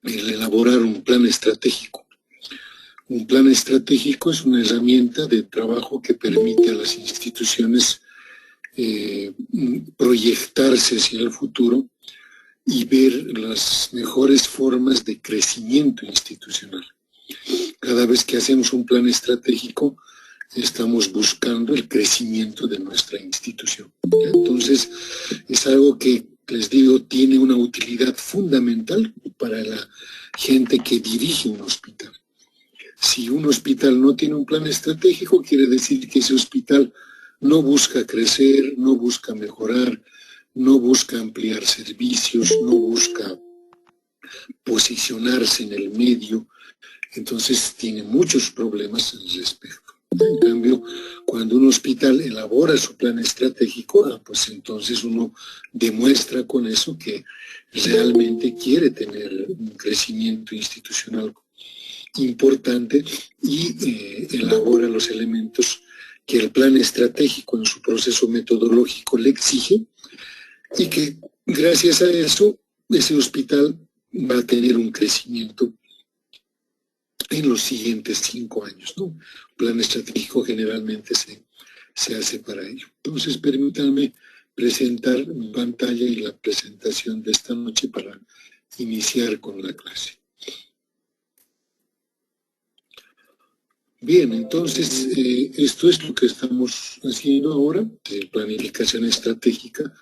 el elaborar un plan estratégico. Un plan estratégico es una herramienta de trabajo que permite a las instituciones proyectarse hacia el futuro y ver las mejores formas de crecimiento institucional. Cada vez que hacemos un plan estratégico, estamos buscando el crecimiento de nuestra institución. Entonces, es algo que, les digo, tiene una utilidad fundamental para la gente que dirige un hospital. Si un hospital no tiene un plan estratégico, quiere decir que ese hospital no busca crecer, no busca mejorar, no busca ampliar servicios, no busca posicionarse en el medio. Entonces tiene muchos problemas al respecto. En cambio, cuando un hospital elabora su plan estratégico, pues entonces uno demuestra con eso que realmente quiere tener un crecimiento institucional importante y elabora los elementos que el plan estratégico en su proceso metodológico le exige, y que gracias a eso ese hospital va a tener un crecimiento en los siguientes 5 años, ¿no? Un plan estratégico generalmente se hace para ello. Entonces, permítanme presentar mi pantalla y la presentación de esta noche para iniciar con la clase. Bien, entonces, esto es lo que estamos haciendo ahora, de planificación estratégica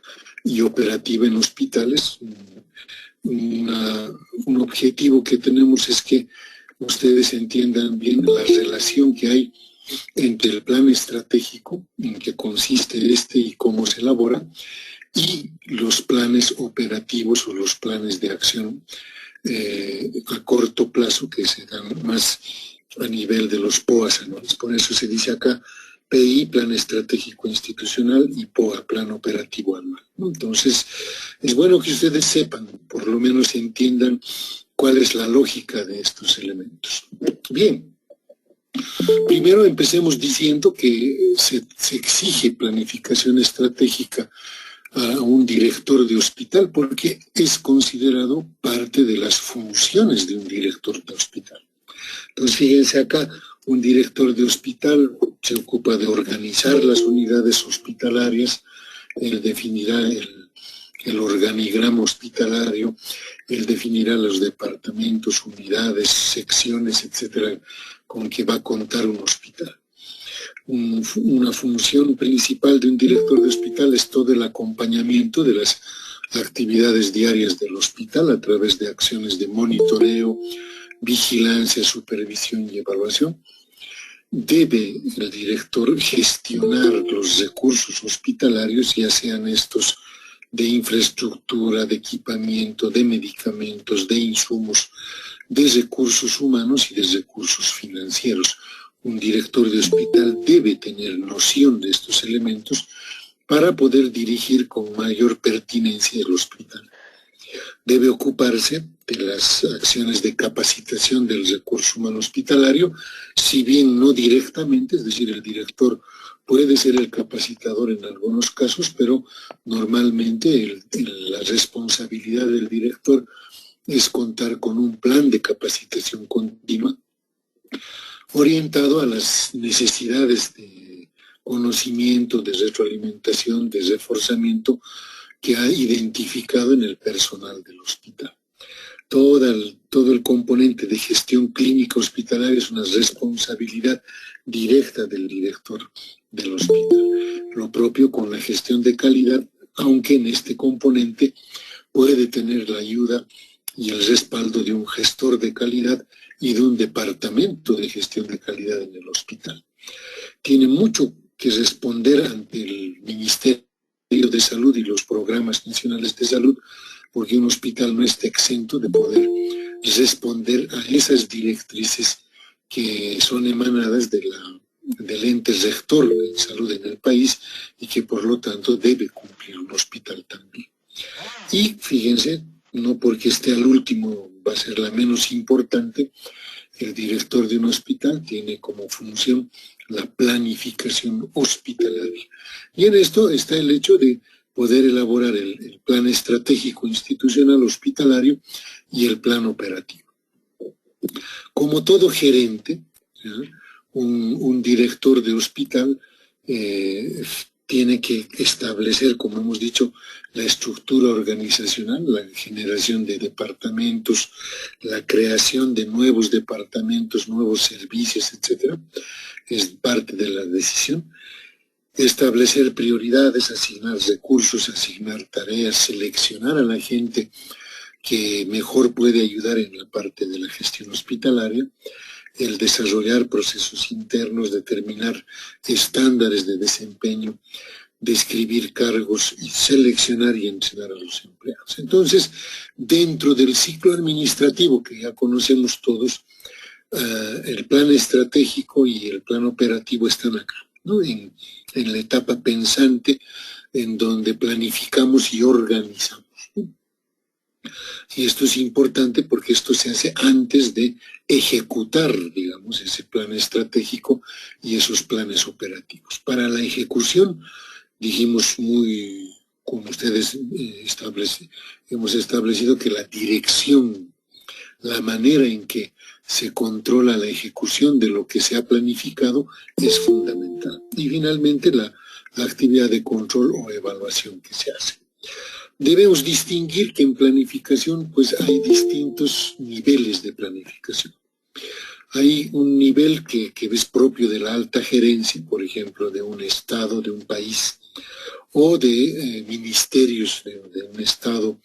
y operativa en hospitales. Un objetivo que tenemos es que ustedes entiendan bien la relación que hay entre el plan estratégico, en qué consiste este y cómo se elabora, y los planes operativos o los planes de acción a corto plazo, que se dan más a nivel de los POAs anuales. Por eso se dice acá PI, Plan Estratégico Institucional, y POA, Plan Operativo Anual. Entonces, es bueno que ustedes sepan, por lo menos entiendan cuál es la lógica de estos elementos. Bien, primero empecemos diciendo que se exige planificación estratégica a un director de hospital porque es considerado parte de las funciones de un director de hospital. Entonces, fíjense acá, un director de hospital se ocupa de organizar las unidades hospitalarias, él definirá el organigrama hospitalario, él definirá los departamentos, unidades, secciones, etcétera, con que va a contar un hospital. Una función principal de un director de hospital es todo el acompañamiento de las actividades diarias del hospital a través de acciones de monitoreo, vigilancia, supervisión y evaluación. Debe el director gestionar los recursos hospitalarios, ya sean estos de infraestructura, de equipamiento, de medicamentos, de insumos, de recursos humanos y de recursos financieros. Un director de hospital debe tener noción de estos elementos para poder dirigir con mayor pertinencia el hospital. Debe ocuparse de las acciones de capacitación del recurso humano hospitalario, si bien no directamente, es decir, el director puede ser el capacitador en algunos casos, pero normalmente la responsabilidad del director es contar con un plan de capacitación continua orientado a las necesidades de conocimiento, de retroalimentación, de reforzamiento que ha identificado en el personal del hospital. Todo el componente de gestión clínica hospitalaria es una responsabilidad directa del director del hospital. Lo propio con la gestión de calidad, aunque en este componente puede tener la ayuda y el respaldo de un gestor de calidad y de un departamento de gestión de calidad en el hospital. Tiene mucho que responder ante el Ministerio de Salud y los programas nacionales de salud, porque un hospital no está exento de poder responder a esas directrices que son emanadas del ente rector de salud en el país y que por lo tanto debe cumplir un hospital también. Y fíjense, no porque esté al último va a ser la menos importante, el director de un hospital tiene como función la planificación hospitalaria. Y en esto está el hecho de poder elaborar el plan estratégico institucional hospitalario y el plan operativo. Como todo gerente, un director de hospital tiene que establecer, como hemos dicho, la estructura organizacional, la generación de departamentos, la creación de nuevos departamentos, nuevos servicios, etc. Es parte de la decisión. Establecer prioridades, asignar recursos, asignar tareas, seleccionar a la gente que mejor puede ayudar en la parte de la gestión hospitalaria, el desarrollar procesos internos, determinar estándares de desempeño, describir cargos y seleccionar y entrenar a los empleados. Entonces, dentro del ciclo administrativo que ya conocemos todos, el plan estratégico y el plan operativo están acá, ¿no? En la etapa pensante, en donde planificamos y organizamos. Y esto es importante porque esto se hace antes de ejecutar, digamos, ese plan estratégico y esos planes operativos. Para la ejecución, dijimos como ustedes hemos establecido que la dirección, la manera en que se controla la ejecución de lo que se ha planificado es fundamental. Y finalmente la actividad de control o evaluación que se hace. Debemos distinguir que en planificación pues hay distintos niveles de planificación. Hay un nivel que es propio de la alta gerencia, por ejemplo, de un estado, de un país, o de ministerios de un estado,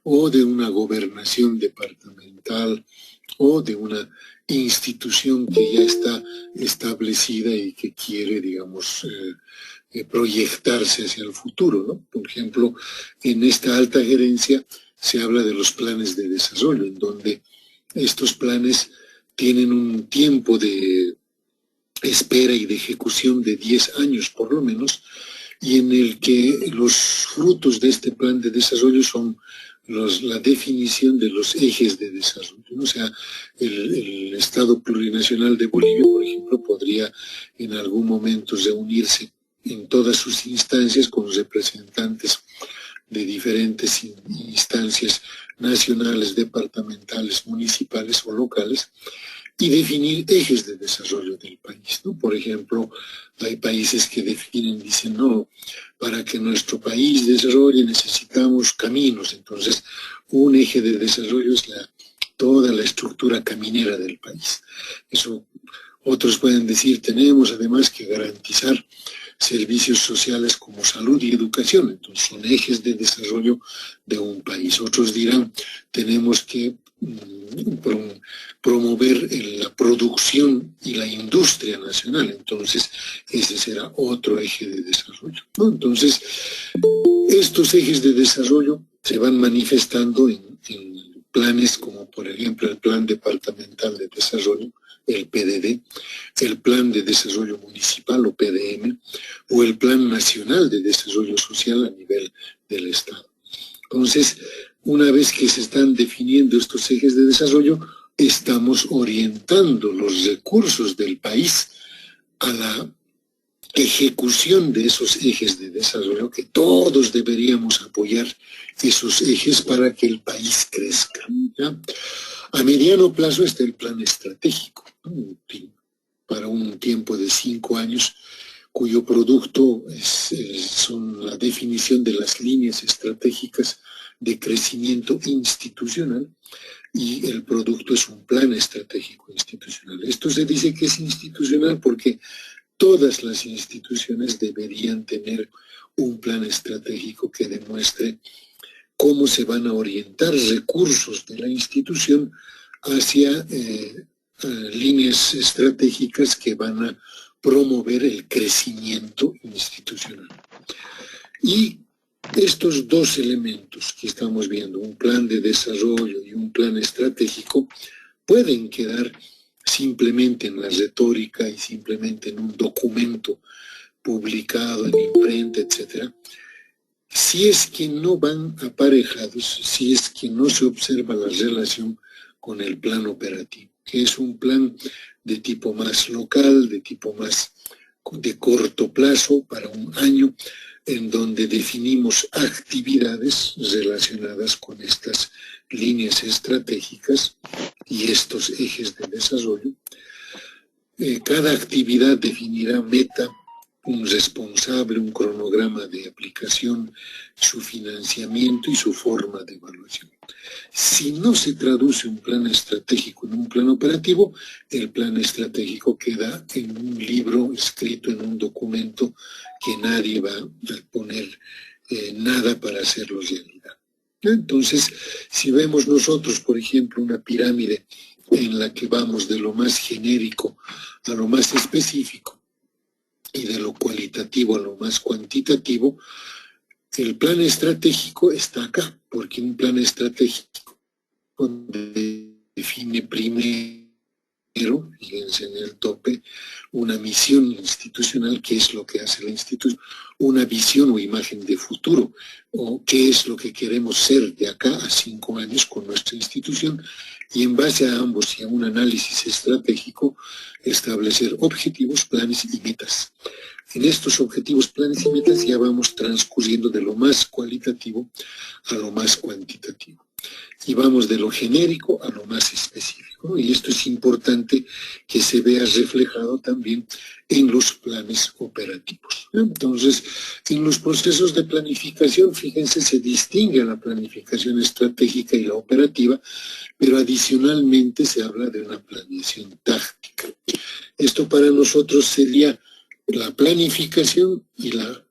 o de una gobernación departamental, o de una institución que ya está establecida y que quiere, digamos, proyectarse hacia el futuro, ¿no? Por ejemplo, en esta alta gerencia se habla de los planes de desarrollo, en donde estos planes tienen un tiempo de espera y de ejecución de 10 años por lo menos, y en el que los frutos de este plan de desarrollo son la definición de los ejes de desarrollo, ¿no? O sea, el Estado Plurinacional de Bolivia, por ejemplo, podría en algún momento reunirse en todas sus instancias con representantes de diferentes instancias nacionales, departamentales, municipales o locales, y definir ejes de desarrollo del país, ¿no? Por ejemplo, hay países que definen, dicen, no, para que nuestro país desarrolle necesitamos caminos. Entonces, un eje de desarrollo es toda la estructura caminera del país. Eso, otros pueden decir, tenemos además que garantizar servicios sociales como salud y educación. Entonces, son ejes de desarrollo de un país. Otros dirán, tenemos que promover la producción y la industria nacional. Entonces, ese será otro eje de desarrollo, ¿no? Entonces, estos ejes de desarrollo se van manifestando en planes como, por ejemplo, el Plan Departamental de Desarrollo, el PDD, el Plan de Desarrollo Municipal o PDM, o el Plan Nacional de Desarrollo Social a nivel del Estado. Entonces, una vez que se están definiendo estos ejes de desarrollo, estamos orientando los recursos del país a la ejecución de esos ejes de desarrollo, que todos deberíamos apoyar esos ejes para que el país crezca, ¿ya? A mediano plazo está el plan estratégico, ¿no? Para un tiempo de 5 años, cuyo producto son la definición de las líneas estratégicas de crecimiento institucional, y el producto es un plan estratégico institucional. Esto se dice que es institucional porque todas las instituciones deberían tener un plan estratégico que demuestre cómo se van a orientar recursos de la institución hacia líneas estratégicas que van a promover el crecimiento institucional. Y estos dos elementos que estamos viendo, un plan de desarrollo y un plan estratégico, pueden quedar simplemente en la retórica y simplemente en un documento publicado en imprenta, etc., si es que no van aparejados, si es que no se observa la relación con el plan operativo, que es un plan de tipo más local, de tipo más de corto plazo, para un año, en donde definimos actividades relacionadas con estas líneas estratégicas y estos ejes de desarrollo. Cada actividad definirá meta, un responsable, un cronograma de aplicación, su financiamiento y su forma de evaluación. Si no se traduce un plan estratégico en un plan operativo, el plan estratégico queda en un libro escrito, en un documento que nadie va a poner nada para hacerlo realidad. Entonces, si vemos nosotros, por ejemplo, una pirámide en la que vamos de lo más genérico a lo más específico y de lo cualitativo a lo más cuantitativo, el plan estratégico está acá, porque un plan estratégico define primero, fíjense en el tope, una misión institucional, qué es lo que hace la institución, una visión o imagen de futuro, o qué es lo que queremos ser de acá a 5 años con nuestra institución, y en base a ambos y a un análisis estratégico, establecer objetivos, planes y metas. En estos objetivos, planes y metas ya vamos transcurriendo de lo más cualitativo a lo más cuantitativo. Y vamos de lo genérico a lo más específico, ¿no? Y esto es importante que se vea reflejado también en los planes operativos, ¿no? Entonces, en los procesos de planificación, fíjense, se distingue la planificación estratégica y la operativa, pero adicionalmente se habla de una planeación táctica. Esto para nosotros sería la planificación y la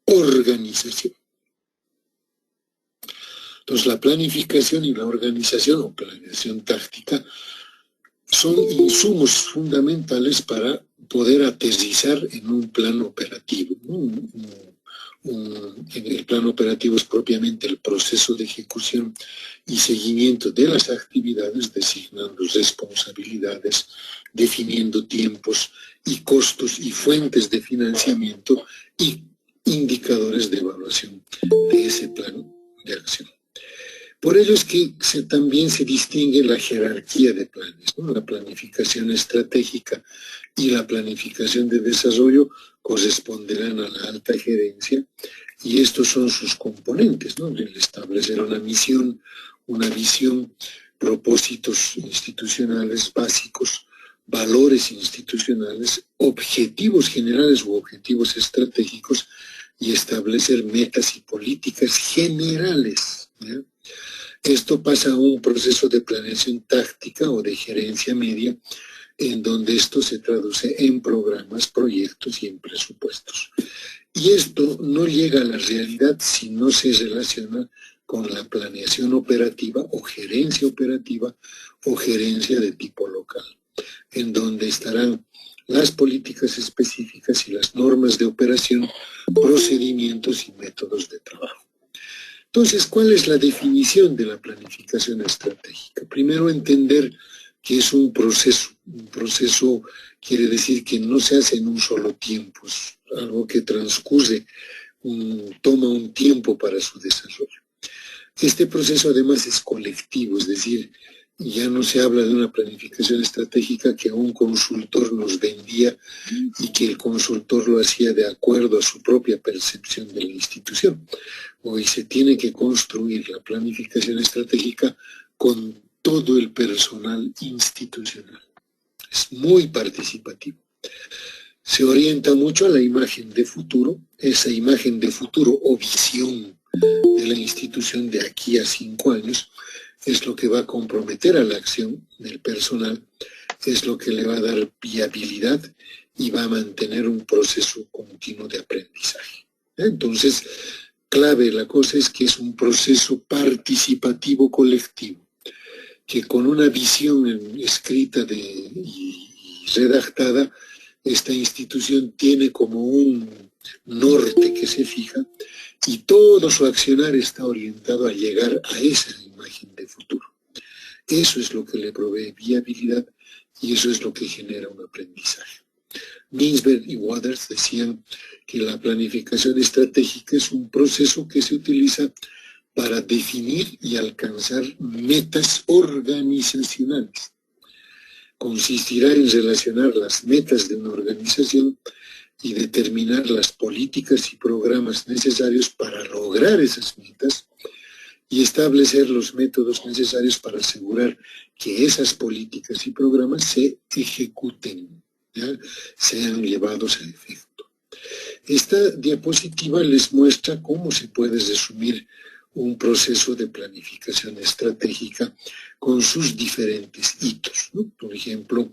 organización. Entonces, la planificación y la organización o planeación táctica son insumos fundamentales para poder aterrizar en un plan operativo. El plan operativo es propiamente el proceso de ejecución y seguimiento de las actividades, designando responsabilidades, definiendo tiempos y costos y fuentes de financiamiento y indicadores de evaluación de ese plan de acción. Por ello es que también se distingue la jerarquía de planes, ¿no? La planificación estratégica y la planificación de desarrollo corresponderán a la alta gerencia y estos son sus componentes, ¿no? El establecer una misión, una visión, propósitos institucionales básicos, valores institucionales, objetivos generales u objetivos estratégicos y establecer metas y políticas generales, ¿ya? Esto pasa a un proceso de planeación táctica o de gerencia media, en donde esto se traduce en programas, proyectos y en presupuestos. Y esto no llega a la realidad si no se relaciona con la planeación operativa o gerencia de tipo local, en donde estarán las políticas específicas y las normas de operación, procedimientos y métodos de trabajo. Entonces, ¿cuál es la definición de la planificación estratégica? Primero, entender que es un proceso. Un proceso quiere decir que no se hace en un solo tiempo, es algo que transcurre, toma un tiempo para su desarrollo. Este proceso además es colectivo, es decir, ya no se habla de una planificación estratégica que un consultor nos vendía y que el consultor lo hacía de acuerdo a su propia percepción de la institución. Hoy se tiene que construir la planificación estratégica con todo el personal institucional. Es muy participativo. Se orienta mucho a la imagen de futuro, esa imagen de futuro o visión de la institución de aquí a 5 años es lo que va a comprometer a la acción del personal, es lo que le va a dar viabilidad y va a mantener un proceso continuo de aprendizaje. Entonces, clave la cosa es que es un proceso participativo colectivo, que con una visión escrita y redactada, esta institución tiene como un norte que se fija y todo su accionar está orientado a llegar a esa imagen de futuro. Eso es lo que le provee viabilidad y eso es lo que genera un aprendizaje. Ginsberg y Waters decían que la planificación estratégica es un proceso que se utiliza para definir y alcanzar metas organizacionales. Consistirá en relacionar las metas de una organización y determinar las políticas y programas necesarios para lograr esas metas y establecer los métodos necesarios para asegurar que esas políticas y programas se ejecuten, ¿ya? Sean llevados a efecto. Esta diapositiva les muestra cómo se puede resumir un proceso de planificación estratégica con sus diferentes hitos, ¿no? Por ejemplo,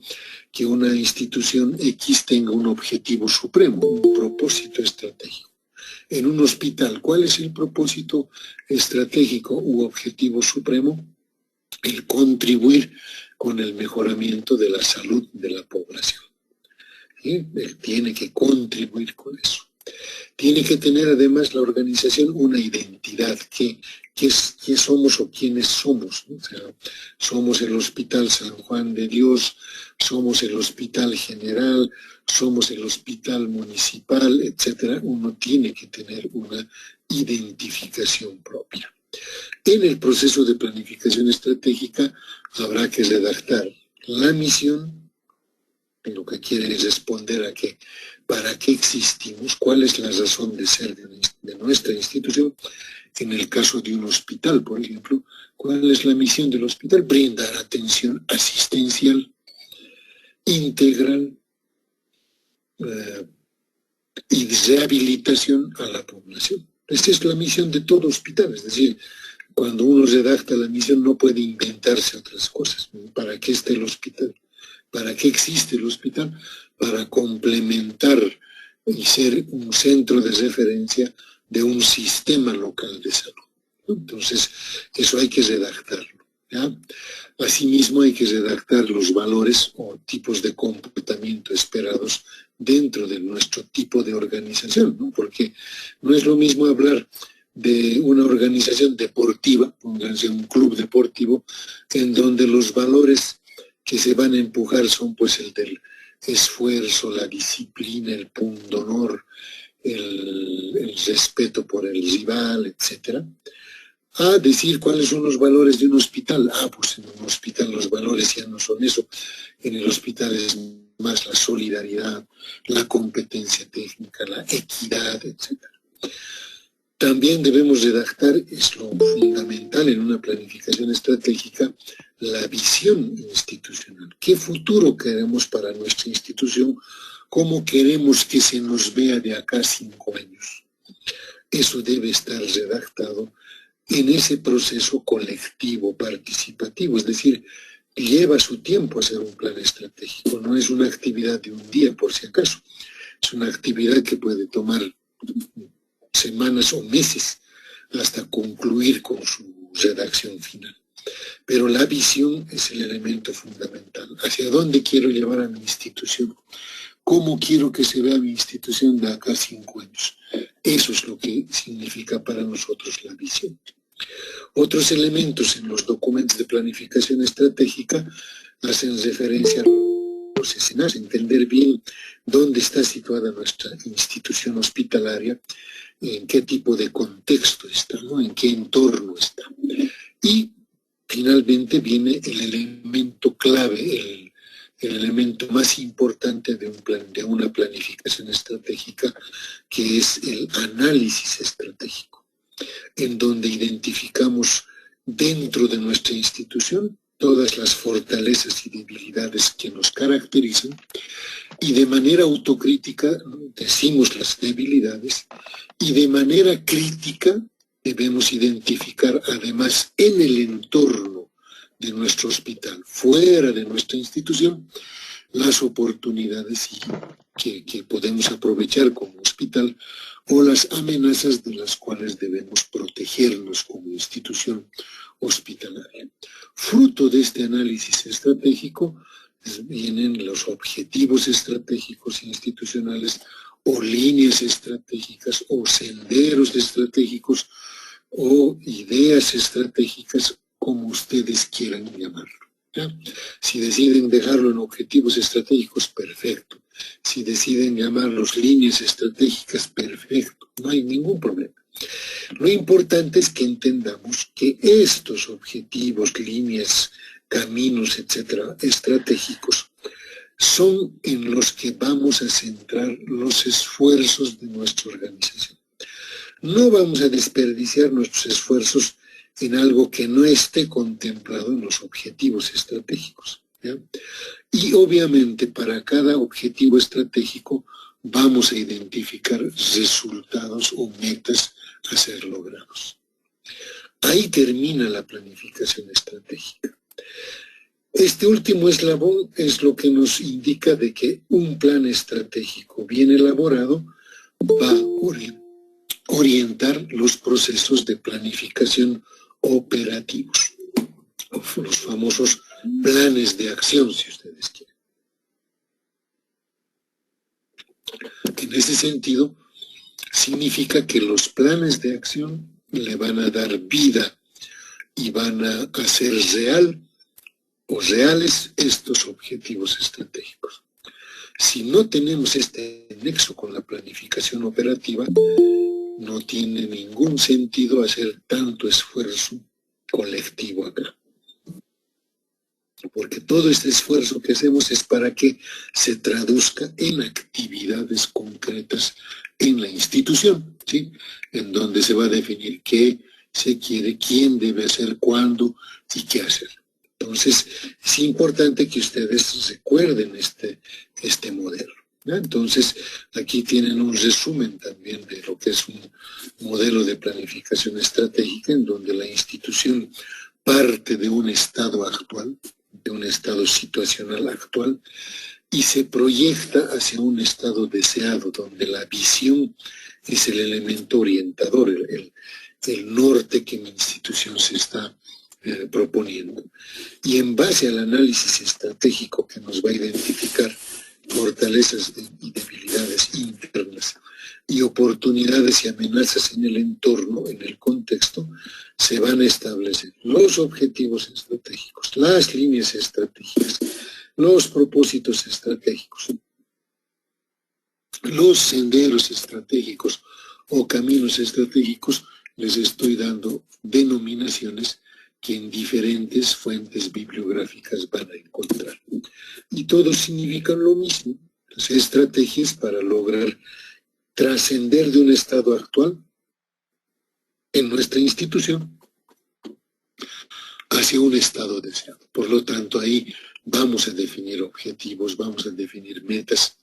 que una institución X tenga un objetivo supremo, un propósito estratégico. En un hospital, ¿cuál es el propósito estratégico u objetivo supremo? El contribuir con el mejoramiento de la salud de la población. ¿Sí? Él tiene que contribuir con eso. Tiene que tener además la organización una identidad, qué somos o quiénes somos, ¿no? O sea, somos el Hospital San Juan de Dios, somos el Hospital General, somos el Hospital Municipal, etcétera. Uno tiene que tener una identificación propia. En el proceso de planificación estratégica habrá que redactar la misión, lo que quiere es responder a qué, para qué existimos, cuál es la razón de ser de nuestra institución. En el caso de un hospital, por ejemplo, ¿cuál es la misión del hospital? Brindar atención asistencial, integral y rehabilitación a la población. Esta es la misión de todo hospital, es decir, cuando uno redacta la misión no puede inventarse otras cosas. ¿Para qué está el hospital? ¿Para qué existe el hospital? Para complementar y ser un centro de referencia de un sistema local de salud. Entonces, eso hay que redactarlo, ¿ya? Asimismo, hay que redactar los valores o tipos de comportamiento esperados dentro de nuestro tipo de organización, ¿no? Porque no es lo mismo hablar de una organización deportiva, pónganse un club deportivo, en donde los valores que se van a empujar son pues el del esfuerzo, la disciplina, el pundonor, el respeto por el rival, etcétera, a decir cuáles son los valores de un hospital. Pues en un hospital los valores ya no son eso. En el hospital es más la solidaridad, la competencia técnica, la equidad, etcétera. También debemos redactar, es lo fundamental en una planificación estratégica, la visión institucional. ¿Qué futuro queremos para nuestra institución? ¿Cómo queremos que se nos vea de acá a 5 años? Eso debe estar redactado en ese proceso colectivo, participativo, es decir, lleva su tiempo hacer un plan estratégico, no es una actividad de un día por si acaso, es una actividad que puede tomar semanas o meses hasta concluir con su redacción final. Pero la visión es el elemento fundamental. ¿Hacia dónde quiero llevar a mi institución? ¿Cómo quiero que se vea mi institución de acá a 5 años? Eso es lo que significa para nosotros la visión. Otros elementos en los documentos de planificación estratégica hacen referencia a los escenarios, entender bien dónde está situada nuestra institución hospitalaria, en qué tipo de contexto está, ¿no? En qué entorno está. Y finalmente viene el elemento clave, el elemento más importante de una planificación estratégica, que es el análisis estratégico, en donde identificamos dentro de nuestra institución todas las fortalezas y debilidades que nos caracterizan y de manera autocrítica decimos las debilidades y de manera crítica debemos identificar además en el entorno de nuestro hospital, fuera de nuestra institución, las oportunidades que podemos aprovechar como hospital o las amenazas de las cuales debemos protegernos como institución hospitalaria. Fruto de este análisis estratégico vienen los objetivos estratégicos institucionales o líneas estratégicas o senderos estratégicos o ideas estratégicas, como ustedes quieran llamarlo, ¿ya? Si deciden dejarlo en objetivos estratégicos, perfecto. Si deciden llamarlos líneas estratégicas, perfecto. No hay ningún problema. Lo importante es que entendamos que estos objetivos, líneas, caminos, etcétera, estratégicos, son en los que vamos a centrar los esfuerzos de nuestra organización. No vamos a desperdiciar nuestros esfuerzos en algo que no esté contemplado en los objetivos estratégicos, ¿ya? Y obviamente para cada objetivo estratégico vamos a identificar resultados o metas a ser logrados. Ahí termina la planificación estratégica. Este último eslabón es lo que nos indica de que un plan estratégico bien elaborado va a orientar los procesos de planificación operativos, los famosos planes de acción, si ustedes quieren. En ese sentido, significa que los planes de acción le van a dar vida y van a hacer reales estos objetivos estratégicos. Si no tenemos este nexo con la planificación operativa, no tiene ningún sentido hacer tanto esfuerzo colectivo acá. Porque todo este esfuerzo que hacemos es para que se traduzca en actividades concretas en la institución, ¿sí? En donde se va a definir qué se quiere, quién debe hacer, cuándo y qué hacer. Entonces, es importante que ustedes recuerden este modelo, ¿no? Entonces, aquí tienen un resumen también de lo que es un modelo de planificación estratégica en donde la institución parte de un estado actual, de un estado situacional actual, y se proyecta hacia un estado deseado, donde la visión es el elemento orientador, el norte que mi institución se está proponiendo. Y en base al análisis estratégico que nos va a identificar fortalezas y debilidades internas y oportunidades y amenazas en el entorno, en el contexto, se van a establecer los objetivos estratégicos, las líneas estratégicas, los propósitos estratégicos, los senderos estratégicos o caminos estratégicos. Les estoy dando denominaciones que en diferentes fuentes bibliográficas van a encontrar. Y todos significan lo mismo. Las estrategias para lograr trascender de un estado actual en nuestra institución hacia un estado deseado. Por lo tanto, ahí vamos a definir objetivos, vamos a definir metas.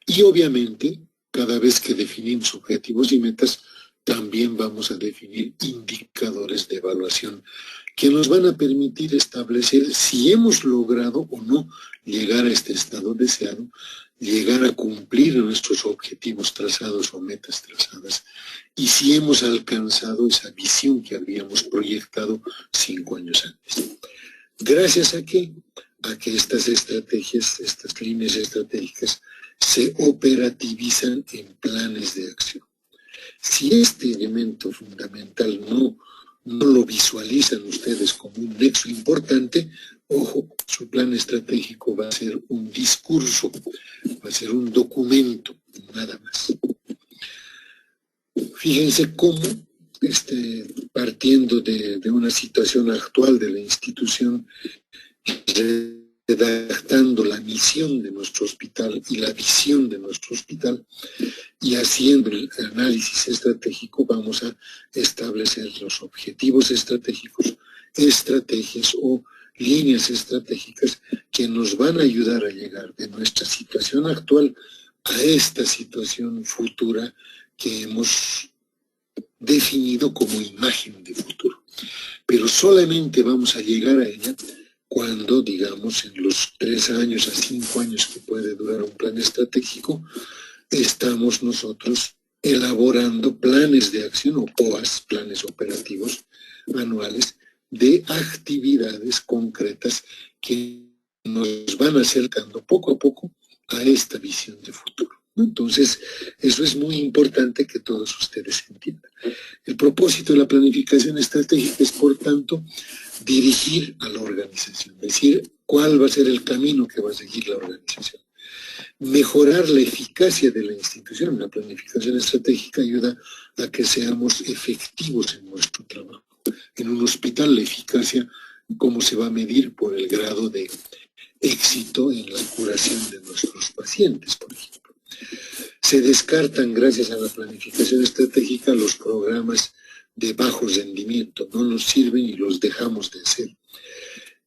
Y obviamente, cada vez que definimos objetivos y metas, también vamos a definir indicadores de evaluación que nos van a permitir establecer si hemos logrado o no llegar a este estado deseado, llegar a cumplir nuestros objetivos trazados o metas trazadas, y si hemos alcanzado esa visión que habíamos proyectado 5 años antes. ¿Gracias a qué? A que estas estrategias, estas líneas estratégicas, se operativizan en planes de acción. Si este elemento fundamental no lo visualizan ustedes como un nexo importante, ojo, su plan estratégico va a ser un discurso, va a ser un documento, nada más. Fíjense cómo, partiendo de una situación actual de la institución, redactando la misión de nuestro hospital y la visión de nuestro hospital, y haciendo el análisis estratégico vamos a establecer los objetivos estratégicos, estrategias o líneas estratégicas que nos van a ayudar a llegar de nuestra situación actual a esta situación futura que hemos definido como imagen de futuro. Pero solamente vamos a llegar a ella cuando, digamos, en los 3 años a 5 años que puede durar un plan estratégico, estamos nosotros elaborando planes de acción o POAs, planes operativos anuales, de actividades concretas que nos van acercando poco a poco a esta visión de futuro. Entonces, eso es muy importante que todos ustedes entiendan. El propósito de la planificación estratégica es, por tanto, dirigir a la organización, decir cuál va a ser el camino que va a seguir la organización. Mejorar la eficacia de la institución. La planificación estratégica ayuda a que seamos efectivos en nuestro trabajo. En un hospital la eficacia, ¿cómo se va a medir? Por el grado de éxito en la curación de nuestros pacientes, por ejemplo. Se descartan, gracias a la planificación estratégica, los programas de bajo rendimiento, no nos sirven y los dejamos de hacer.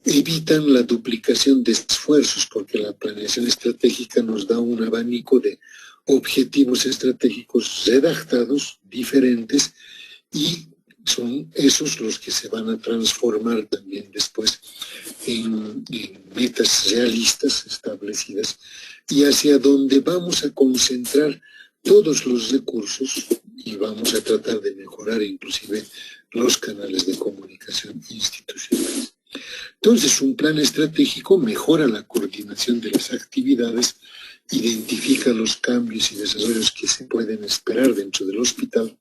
Evitan la duplicación de esfuerzos, porque la planeación estratégica nos da un abanico de objetivos estratégicos redactados, diferentes, y son esos los que se van a transformar también después en metas realistas establecidas y hacia donde vamos a concentrar todos los recursos y vamos a tratar de mejorar inclusive los canales de comunicación institucionales. Entonces, un plan estratégico mejora la coordinación de las actividades, identifica los cambios y desarrollos que se pueden esperar dentro del hospital,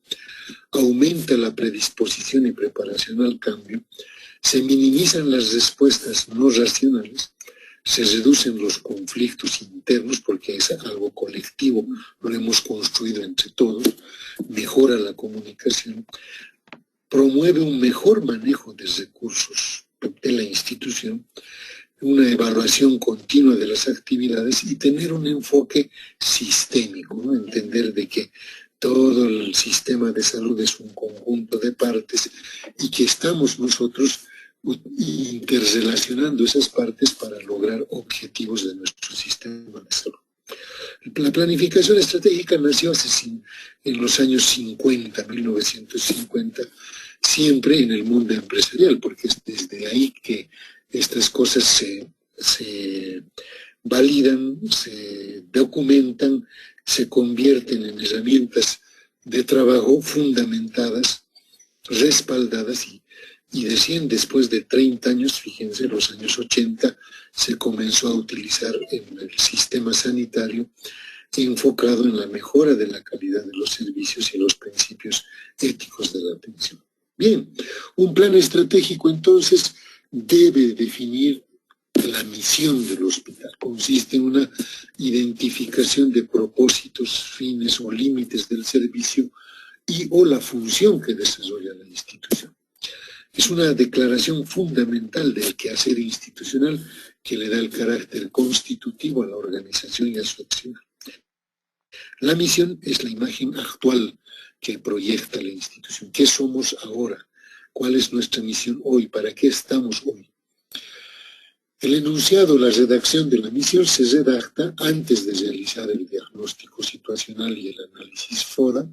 aumenta la predisposición y preparación al cambio, se minimizan las respuestas no racionales, se reducen los conflictos internos porque es algo colectivo, lo hemos construido entre todos, mejora la comunicación, promueve un mejor manejo de recursos de la institución, una evaluación continua de las actividades y tener un enfoque sistémico, ¿no? Entender de que todo el sistema de salud es un conjunto de partes y que estamos nosotros interrelacionando esas partes para lograr objetivos de nuestro sistema de salud. La planificación estratégica nació en los años 50, 1950, siempre en el mundo empresarial, porque es desde ahí que estas cosas se validan, se documentan, se convierten en herramientas de trabajo fundamentadas, respaldadas y recién después de 30 años, fíjense, los años 80, se comenzó a utilizar en el sistema sanitario enfocado en la mejora de la calidad de los servicios y los principios éticos de la atención. Bien, un plan estratégico entonces debe definir la misión del hospital. Consiste en una identificación de propósitos, fines o límites del servicio o la función que desarrolla la institución. Es una declaración fundamental del quehacer institucional que le da el carácter constitutivo a la organización y a su acción. La misión es la imagen actual que proyecta la institución. ¿Qué somos ahora? ¿Cuál es nuestra misión hoy? ¿Para qué estamos hoy? El enunciado, la redacción de la misión se redacta antes de realizar el diagnóstico situacional y el análisis FODA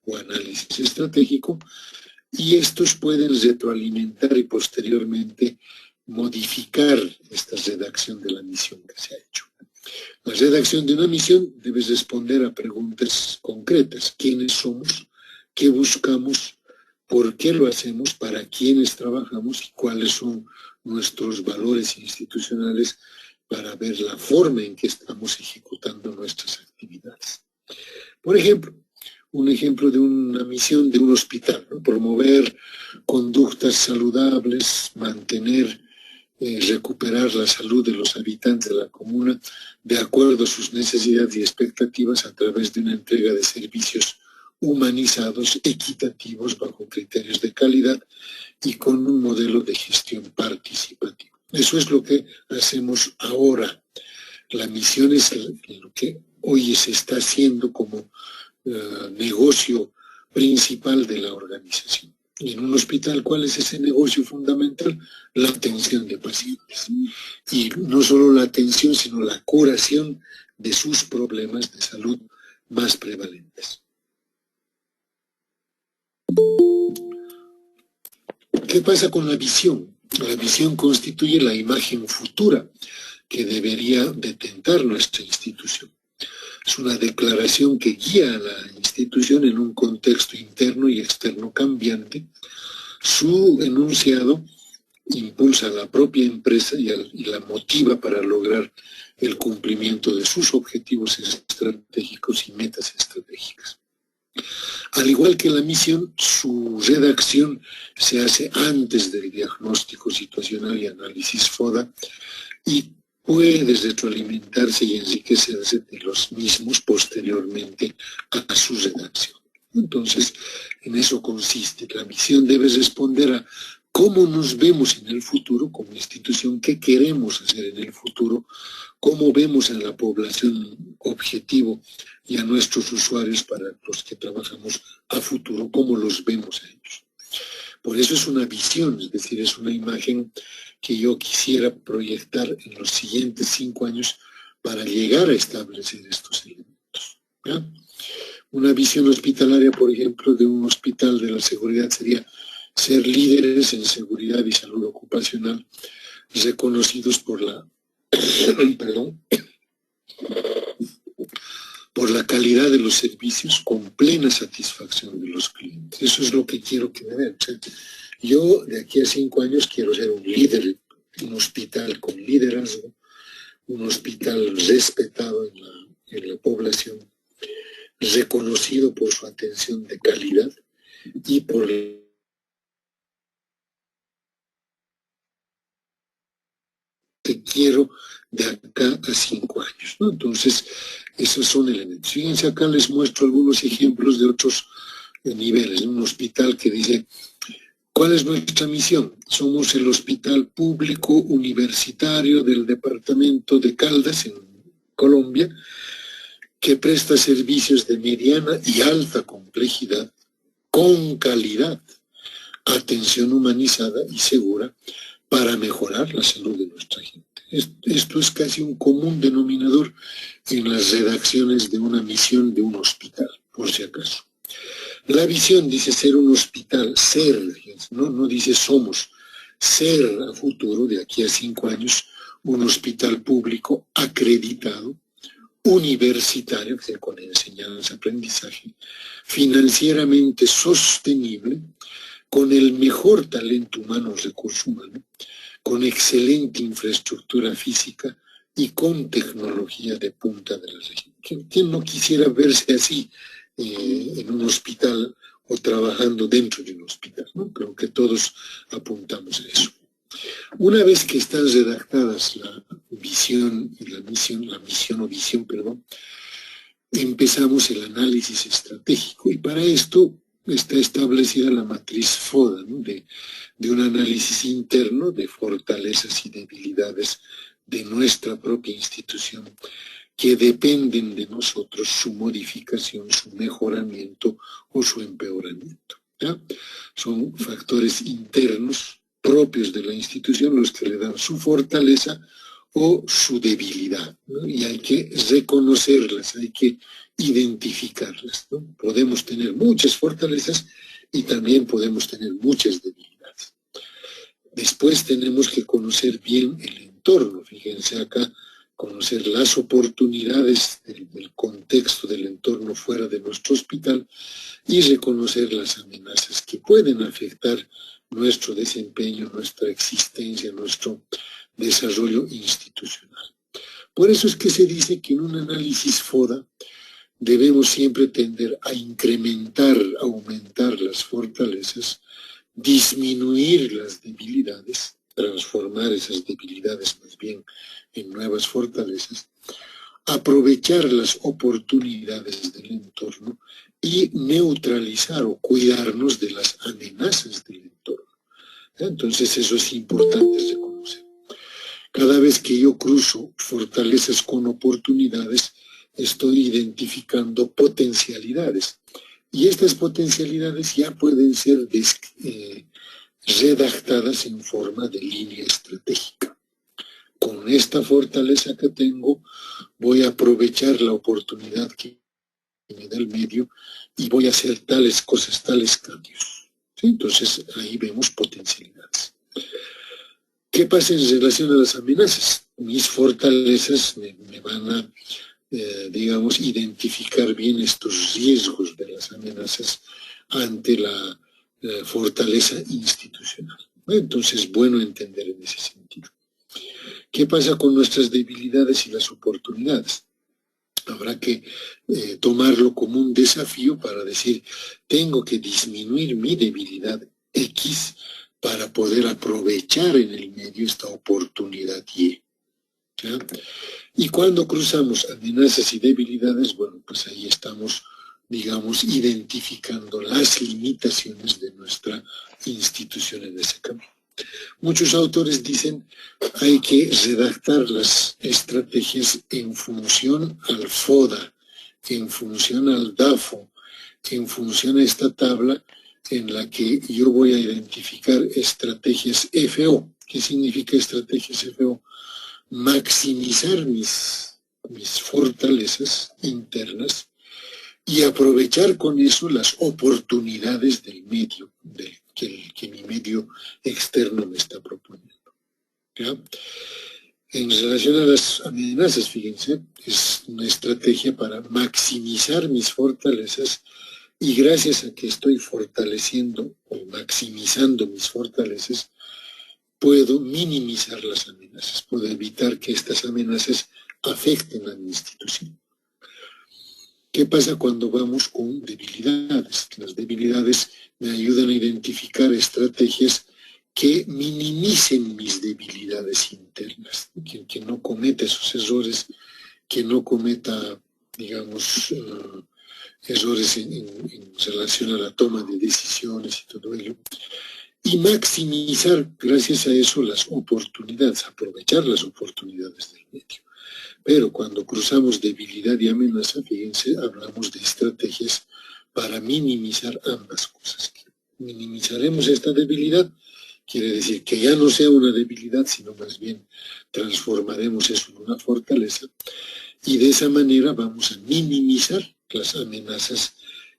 o análisis estratégico, y estos pueden retroalimentar y posteriormente modificar esta redacción de la misión que se ha hecho. La redacción de una misión debe responder a preguntas concretas. ¿Quiénes somos? ¿Qué buscamos? ¿Por qué lo hacemos? ¿Para quiénes trabajamos? ¿Y cuáles son nuestros valores institucionales para ver la forma en que estamos ejecutando nuestras actividades? Por ejemplo, un ejemplo de una misión de un hospital, ¿no? Promover conductas saludables, mantener, recuperar la salud de los habitantes de la comuna de acuerdo a sus necesidades y expectativas a través de una entrega de servicios humanizados, equitativos, bajo criterios de calidad y con un modelo de gestión participativa. Eso es lo que hacemos ahora. La misión es lo que hoy se está haciendo como negocio principal de la organización. Y en un hospital, ¿cuál es ese negocio fundamental? La atención de pacientes. Y no solo la atención, sino la curación de sus problemas de salud más prevalentes. ¿Qué pasa con la visión? La visión constituye la imagen futura que debería detentar nuestra institución. Es una declaración que guía a la institución en un contexto interno y externo cambiante. Su enunciado impulsa a la propia empresa y la motiva para lograr el cumplimiento de sus objetivos estratégicos y metas estratégicas. Al igual que la misión, su redacción se hace antes del diagnóstico situacional y análisis FODA y puede retroalimentarse y enriquecerse de los mismos posteriormente a su redacción. Entonces, en eso consiste. La misión debe responder a cómo nos vemos en el futuro como institución, qué queremos hacer en el futuro, cómo vemos a la población objetivo y a nuestros usuarios para los que trabajamos a futuro, cómo los vemos a ellos. Por eso es una visión, es decir, es una imagen que yo quisiera proyectar en los siguientes 5 años para llegar a establecer estos elementos. ¿Ya? Una visión hospitalaria, por ejemplo, de un hospital de la seguridad sería ser líderes en seguridad y salud ocupacional, reconocidos por la, perdón, por la calidad de los servicios con plena satisfacción de los clientes. Eso es lo que quiero que me vean. O sea, yo de aquí a 5 años quiero ser un líder, un hospital con liderazgo, un hospital respetado en la población, reconocido por su atención de calidad y por que quiero de acá a 5 años, ¿no? Entonces, esos son elementos. Fíjense, acá les muestro algunos ejemplos de otros niveles. Un hospital que dice, ¿cuál es nuestra misión? Somos el hospital público universitario del departamento de Caldas, en Colombia, que presta servicios de mediana y alta complejidad, con calidad, atención humanizada y segura para mejorar la salud de nuestra gente. Esto es casi un común denominador en las redacciones de una misión de un hospital, por si acaso. La visión dice ser un hospital, ser, no dice somos, ser a futuro, de aquí a 5 años, un hospital público acreditado, universitario, que con enseñanza, aprendizaje, financieramente sostenible, con el mejor talento humano, recurso humano, con excelente infraestructura física y con tecnología de punta de la región. ¿Quién no quisiera verse así en un hospital o trabajando dentro de un hospital, ¿no? Creo que todos apuntamos a eso. Una vez que están redactadas la visión y la misión o visión, perdón, empezamos el análisis estratégico y para esto está establecida la matriz FODA, ¿no? de un análisis interno de fortalezas y debilidades de nuestra propia institución que dependen de nosotros su modificación, su mejoramiento o su empeoramiento. ¿Ya? Son factores internos propios de la institución los que le dan su fortaleza o su debilidad, ¿no? Y hay que reconocerlas, hay que identificarlas, ¿no? Podemos tener muchas fortalezas y también podemos tener muchas debilidades. Después tenemos que conocer bien el entorno, fíjense acá, conocer las oportunidades del contexto del entorno fuera de nuestro hospital y reconocer las amenazas que pueden afectar nuestro desempeño, nuestra existencia, nuestro desarrollo institucional. Por eso es que se dice que en un análisis FODA debemos siempre tender a incrementar, aumentar las fortalezas, disminuir las debilidades, transformar esas debilidades más bien en nuevas fortalezas, aprovechar las oportunidades del entorno y neutralizar o cuidarnos de las amenazas del entorno. Entonces eso es importante reconocer. Cada vez que yo cruzo fortalezas con oportunidades, estoy identificando potencialidades. Y estas potencialidades ya pueden ser redactadas en forma de línea estratégica. Con esta fortaleza que tengo, voy a aprovechar la oportunidad que me da el medio y voy a hacer tales cosas, tales cambios. ¿Sí? Entonces ahí vemos potencialidades. ¿Qué pasa en relación a las amenazas? Mis fortalezas me van a, digamos, identificar bien estos riesgos de las amenazas ante la fortaleza institucional. Entonces, bueno entender en ese sentido. ¿Qué pasa con nuestras debilidades y las oportunidades? Habrá que tomarlo como un desafío para decir, tengo que disminuir mi debilidad X para poder aprovechar en el medio esta oportunidad Y. ¿Ya? Y cuando cruzamos amenazas y debilidades, bueno, pues ahí estamos digamos, identificando las limitaciones de nuestra institución en ese camino. Muchos autores dicen hay que redactar las estrategias en función al FODA, en función al DAFO, en función a esta tabla en la que yo voy a identificar estrategias FO. ¿Qué significa estrategias FO? Maximizar mis fortalezas internas y aprovechar con eso las oportunidades del medio, que mi medio externo me está proponiendo. ¿Ya? En relación a las amenazas, fíjense, es una estrategia para maximizar mis fortalezas y gracias a que estoy fortaleciendo o maximizando mis fortalezas, puedo minimizar las amenazas, puedo evitar que estas amenazas afecten a mi institución. ¿Qué pasa cuando vamos con debilidades? Las debilidades me ayudan a identificar estrategias que minimicen mis debilidades internas, que no cometa esos errores, que no cometa, digamos, errores en relación a la toma de decisiones y todo ello. Y maximizar, gracias a eso, las oportunidades, aprovechar las oportunidades del medio. Pero cuando cruzamos debilidad y amenaza, fíjense, hablamos de estrategias para minimizar ambas cosas. Minimizaremos esta debilidad, quiere decir que ya no sea una debilidad, sino más bien transformaremos eso en una fortaleza, y de esa manera vamos a minimizar las amenazas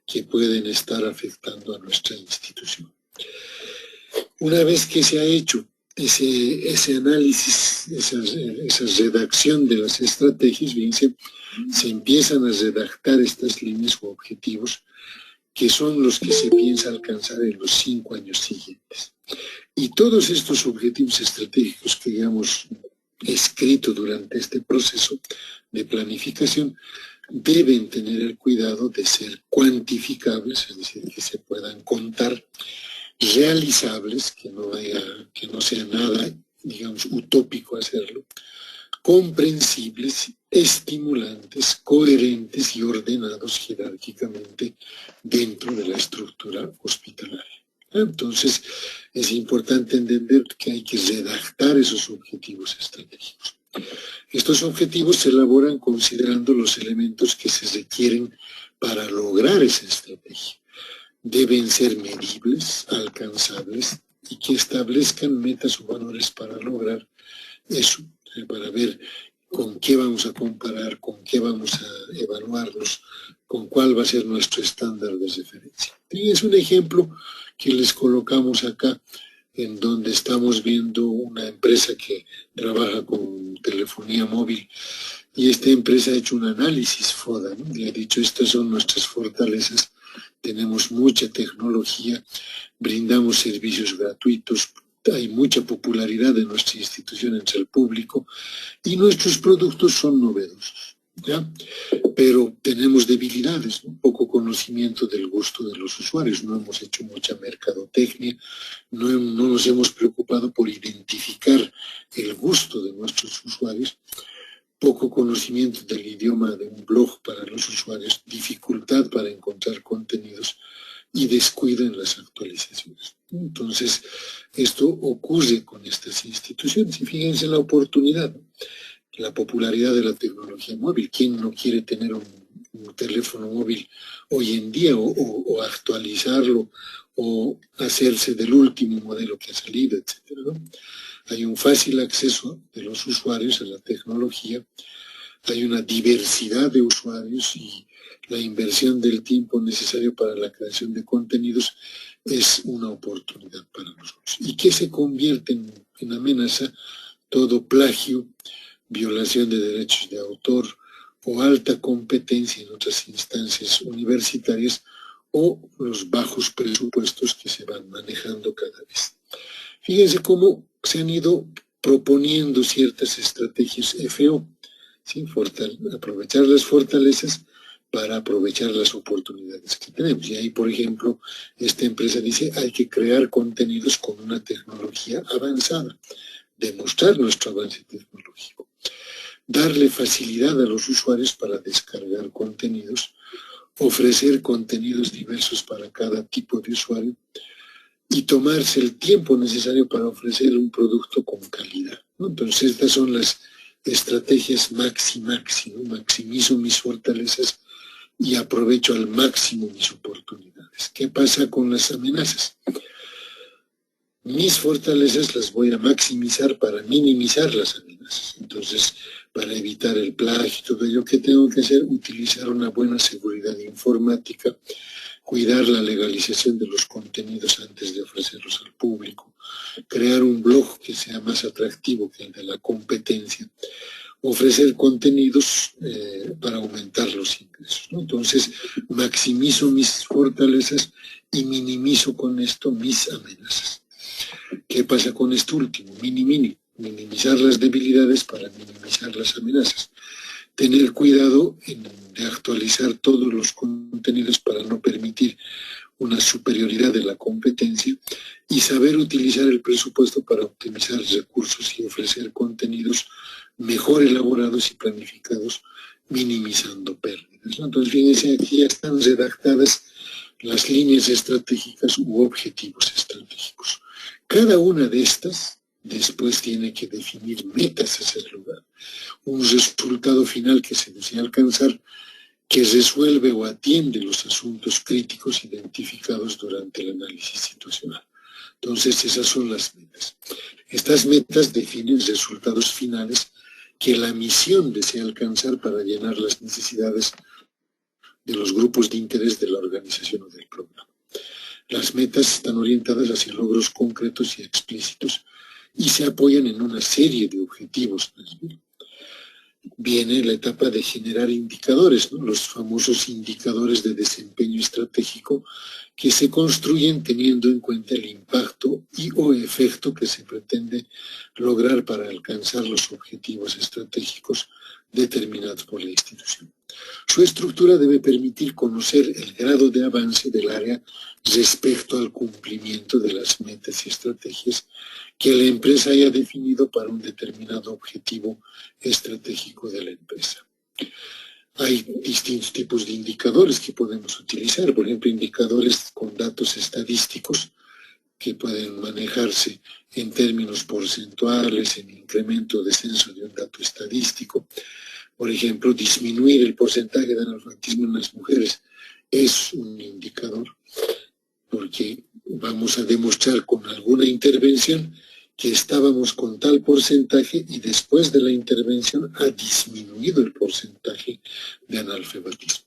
que pueden estar afectando a nuestra institución. Una vez que se ha hecho ese análisis, esa redacción de las estrategias, bien, se empiezan a redactar estas líneas o objetivos que son los que se piensa alcanzar en los 5 años siguientes. Y todos estos objetivos estratégicos que ya hemos escrito durante este proceso de planificación deben tener el cuidado de ser cuantificables, es decir, que se puedan contar, realizables, que no sea nada, digamos, utópico hacerlo, comprensibles, estimulantes, coherentes y ordenados jerárquicamente dentro de la estructura hospitalaria. Entonces, es importante entender que hay que redactar esos objetivos estratégicos. Estos objetivos se elaboran considerando los elementos que se requieren para lograr esa estrategia. Deben ser medibles, alcanzables y que establezcan metas o valores para lograr eso, para ver con qué vamos a comparar, con qué vamos a evaluarnos, con cuál va a ser nuestro estándar de referencia. Y es un ejemplo que les colocamos acá, en donde estamos viendo una empresa que trabaja con telefonía móvil, y esta empresa ha hecho un análisis FODA, ¿no? Y ha dicho, estas son nuestras fortalezas, tenemos mucha tecnología, brindamos servicios gratuitos, hay mucha popularidad de nuestra institución entre el público y nuestros productos son novedosos, ¿ya? Pero tenemos debilidades, ¿no? Poco conocimiento del gusto de los usuarios, no hemos hecho mucha mercadotecnia, no nos hemos preocupado por identificar el gusto de nuestros usuarios, poco conocimiento del idioma de un blog para los usuarios, dificultad para encontrar contenidos y descuido en las actualizaciones. Entonces, esto ocurre con estas instituciones y fíjense la oportunidad, la popularidad de la tecnología móvil. ¿Quién no quiere tener un teléfono móvil hoy en día o actualizarlo o hacerse del último modelo que ha salido, etcétera, ¿no? Hay un fácil acceso de los usuarios a la tecnología, hay una diversidad de usuarios y la inversión del tiempo necesario para la creación de contenidos es una oportunidad para nosotros. ¿Y qué se convierte en amenaza? Todo plagio, violación de derechos de autor o alta competencia en otras instancias universitarias o los bajos presupuestos que se van manejando cada vez. Fíjense cómo se han ido proponiendo ciertas estrategias FO, ¿sí? Aprovechar las fortalezas para aprovechar las oportunidades que tenemos. Y ahí, por ejemplo, esta empresa dice hay que crear contenidos con una tecnología avanzada, demostrar nuestro avance tecnológico, darle facilidad a los usuarios para descargar contenidos ofrecer contenidos diversos para cada tipo de usuario y tomarse el tiempo necesario para ofrecer un producto con calidad, ¿no? Entonces estas son las estrategias maxi, ¿no? Maximizo mis fortalezas y aprovecho al máximo mis oportunidades. ¿Qué pasa con las amenazas? Mis fortalezas las voy a maximizar para minimizar las amenazas. Entonces, para evitar el plagio y todo ello, ¿qué tengo que hacer? Utilizar una buena seguridad informática, cuidar la legalización de los contenidos antes de ofrecerlos al público, crear un blog que sea más atractivo que el de la competencia, ofrecer contenidos para aumentar los ingresos, ¿no? Entonces, maximizo mis fortalezas y minimizo con esto mis amenazas. ¿Qué pasa con esto último? Minimizar las debilidades para minimizar las amenazas. Tener cuidado de actualizar todos los contenidos para no permitir una superioridad de la competencia y saber utilizar el presupuesto para optimizar recursos y ofrecer contenidos mejor elaborados y planificados, minimizando pérdidas, ¿no? Entonces, fíjense, aquí ya están redactadas las líneas estratégicas u objetivos estratégicos. Cada una de estas después tiene que definir metas a ese lugar, un resultado final que se desea alcanzar, que resuelve o atiende los asuntos críticos identificados durante el análisis situacional. Entonces, esas son las metas. Estas metas definen resultados finales que la misión desea alcanzar para llenar las necesidades de los grupos de interés de la organización o del programa. Las metas están orientadas hacia logros concretos y explícitos y se apoyan en una serie de objetivos. Viene la etapa de generar indicadores, ¿no? Los famosos indicadores de desempeño estratégico que se construyen teniendo en cuenta el impacto y o efecto que se pretende lograr para alcanzar los objetivos estratégicos determinados por la institución. Su estructura debe permitir conocer el grado de avance del área respecto al cumplimiento de las metas y estrategias que la empresa haya definido para un determinado objetivo estratégico de la empresa. Hay distintos tipos de indicadores que podemos utilizar, por ejemplo, indicadores con datos estadísticos que pueden manejarse en términos porcentuales, en incremento o descenso de un dato estadístico. Por ejemplo, disminuir el porcentaje de analfabetismo en las mujeres es un indicador, porque vamos a demostrar con alguna intervención que estábamos con tal porcentaje y después de la intervención ha disminuido el porcentaje de analfabetismo.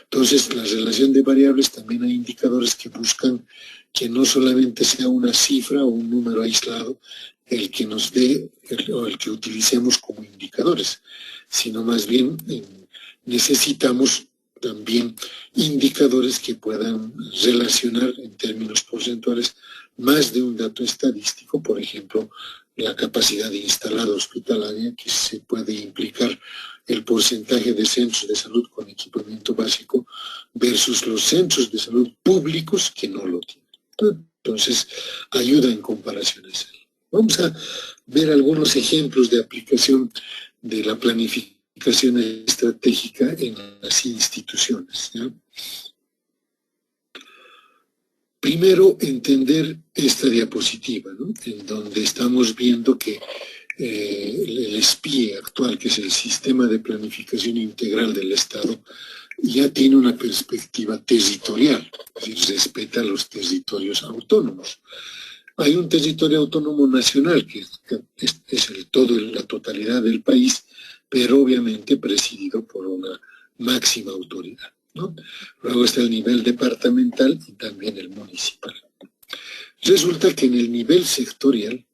Entonces, la relación de variables, también hay indicadores que buscan que no solamente sea una cifra o un número aislado el que nos dé o el que utilicemos como indicadores, sino más bien necesitamos también indicadores que puedan relacionar en términos porcentuales más de un dato estadístico, por ejemplo, la capacidad instalada hospitalaria, que se puede implicar el porcentaje de centros de salud con equipamiento básico versus los centros de salud públicos que no lo tienen. Entonces, ayuda en comparaciones. Vamos a ver algunos ejemplos de aplicación de la planificación estratégica en las instituciones, ¿ya? Primero, entender esta diapositiva, ¿no? En donde estamos viendo que el SPIE actual, que es el Sistema de Planificación Integral del Estado, ya tiene una perspectiva territorial, es decir, respeta los territorios autónomos. Hay un territorio autónomo nacional, que es la totalidad del país, pero obviamente presidido por una máxima autoridad, ¿no? Luego está el nivel departamental y también el municipal. Resulta que en el nivel sectorial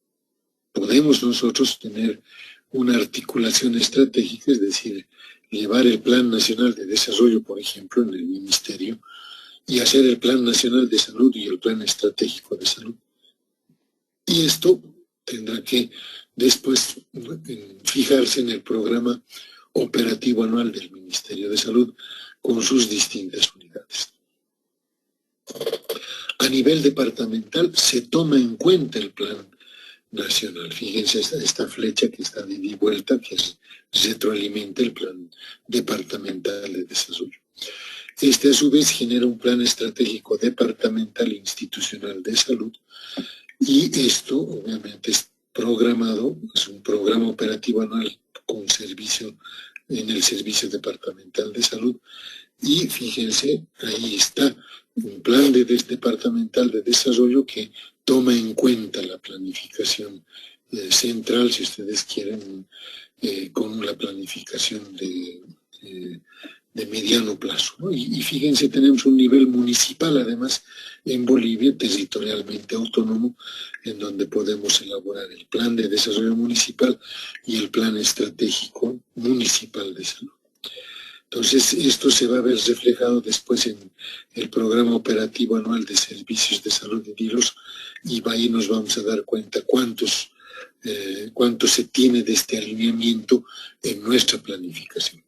podemos nosotros tener una articulación estratégica, es decir, llevar el Plan Nacional de Desarrollo, por ejemplo, en el Ministerio, y hacer el Plan Nacional de Salud y el Plan Estratégico de Salud. Y esto tendrá que después fijarse en el programa operativo anual del Ministerio de Salud con sus distintas unidades. A nivel departamental se toma en cuenta el plan nacional. Fíjense esta flecha que está de ida y vuelta, que retroalimenta el plan departamental de desarrollo. Este a su vez genera un plan estratégico departamental e institucional de salud, y esto obviamente es programado, es un programa operativo anual con servicio en el Servicio Departamental de Salud. Y fíjense, ahí está un plan departamental de desarrollo que toma en cuenta la planificación central, si ustedes quieren, con la planificación de mediano plazo, ¿no? Y fíjense, tenemos un nivel municipal, además, en Bolivia, territorialmente autónomo, en donde podemos elaborar el plan de desarrollo municipal y el plan estratégico municipal de salud. Entonces, esto se va a ver reflejado después en el programa operativo anual de servicios de salud de DILOS, y ahí nos vamos a dar cuenta cuánto se tiene de este alineamiento en nuestra planificación.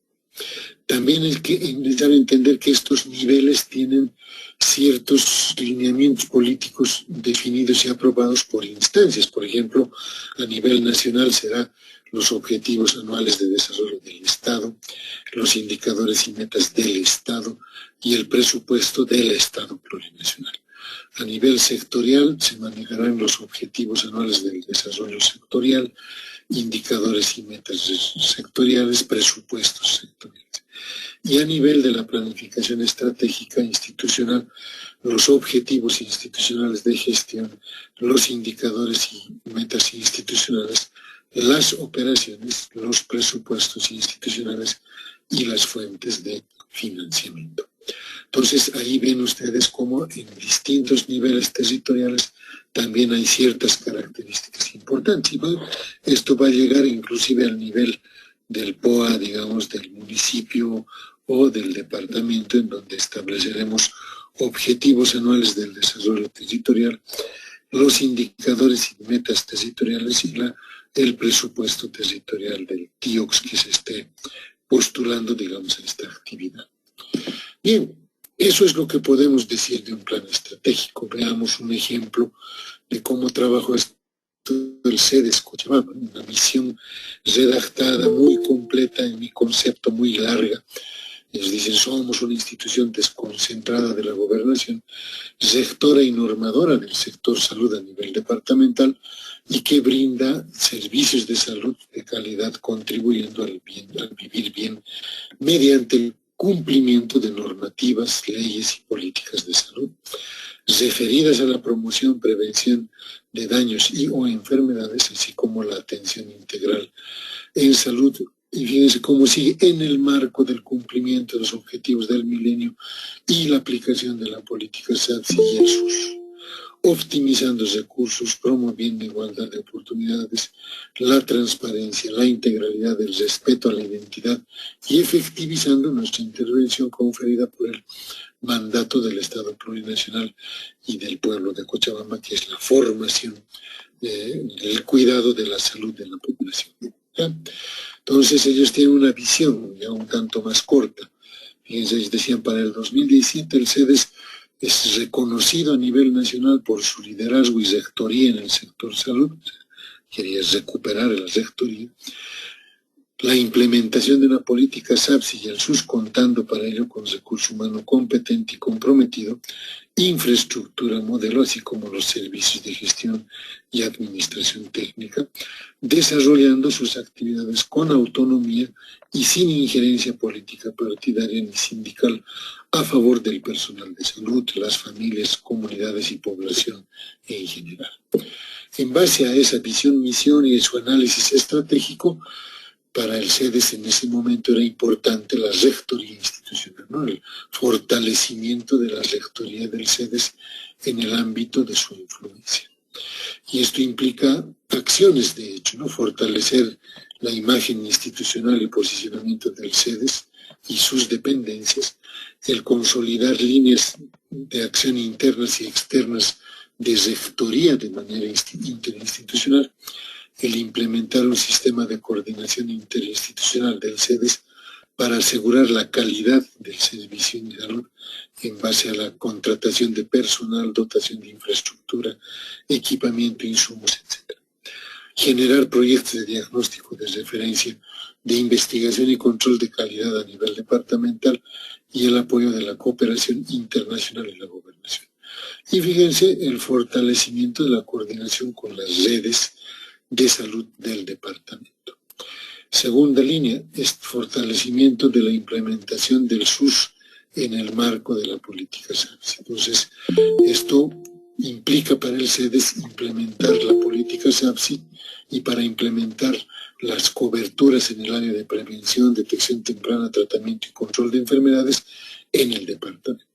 También es necesario entender que estos niveles tienen ciertos lineamientos políticos definidos y aprobados por instancias. Por ejemplo, a nivel nacional será los objetivos anuales de desarrollo del Estado, los indicadores y metas del Estado y el presupuesto del Estado plurinacional. A nivel sectorial se manejarán los objetivos anuales del desarrollo sectorial, indicadores y metas sectoriales, presupuestos sectoriales. Y a nivel de la planificación estratégica institucional, los objetivos institucionales de gestión, los indicadores y metas institucionales, las operaciones, los presupuestos institucionales y las fuentes de financiamiento. Entonces, ahí ven ustedes cómo en distintos niveles territoriales también hay ciertas características importantes. Y esto va a llegar inclusive al nivel del POA, digamos, del municipio o del departamento, en donde estableceremos objetivos anuales del desarrollo territorial, los indicadores y metas territoriales y el presupuesto territorial del TIOX que se esté postulando, digamos, a esta actividad. Bien, eso es lo que podemos decir de un plan estratégico. Veamos un ejemplo de cómo trabajó esto el CEDES Cochabamba, una misión redactada muy completa, en mi concepto muy larga. Ellos dicen: somos una institución desconcentrada de la gobernación, rectora y normadora del sector salud a nivel departamental y que brinda servicios de salud de calidad, contribuyendo al vivir bien mediante el cumplimiento de normativas, leyes y políticas de salud referidas a la promoción, prevención de daños y o enfermedades, así como la atención integral en salud. Y fíjense cómo sigue: en el marco del cumplimiento de los objetivos del milenio y la aplicación de la política SAPSI y el SUS, optimizando recursos, promoviendo igualdad de oportunidades, la transparencia, la integralidad, el respeto a la identidad y efectivizando nuestra intervención conferida por el mandato del Estado plurinacional y del pueblo de Cochabamba, que es la formación, el cuidado de la salud de la población. ¿Ya? Entonces ellos tienen una visión ya un tanto más corta. Fíjense, ellos decían: para el 2017 el CEDES es reconocido a nivel nacional por su liderazgo y rectoría en el sector salud. Quería recuperar la rectoría. La implementación de una política SAPSI y el SUS, contando para ello con recurso humano competente y comprometido, infraestructura, modelo, así como los servicios de gestión y administración técnica, desarrollando sus actividades con autonomía y sin injerencia política partidaria ni sindical, a favor del personal de salud, las familias, comunidades y población en general. En base a esa visión, misión y su análisis estratégico, para el CEDES en ese momento era importante la rectoría institucional, ¿no? El fortalecimiento de la rectoría del CEDES en el ámbito de su influencia. Y esto implica acciones, de hecho, ¿no? Fortalecer la imagen institucional y posicionamiento del CEDES y sus dependencias, el consolidar líneas de acción internas y externas de rectoría de manera interinstitucional, el implementar un sistema de coordinación interinstitucional del CEDES para asegurar la calidad del servicio de salud en base a la contratación de personal, dotación de infraestructura, equipamiento, insumos, etc. generar proyectos de diagnóstico de referencia, de investigación y control de calidad a nivel departamental y el apoyo de la cooperación internacional en la gobernación. Y fíjense el fortalecimiento de la coordinación con las redes de salud del departamento. Segunda línea, es fortalecimiento de la implementación del SUS en el marco de la política SAPSI. Entonces, esto implica para el CEDES implementar la política SAPSI y para implementar las coberturas en el área de prevención, detección temprana, tratamiento y control de enfermedades en el departamento.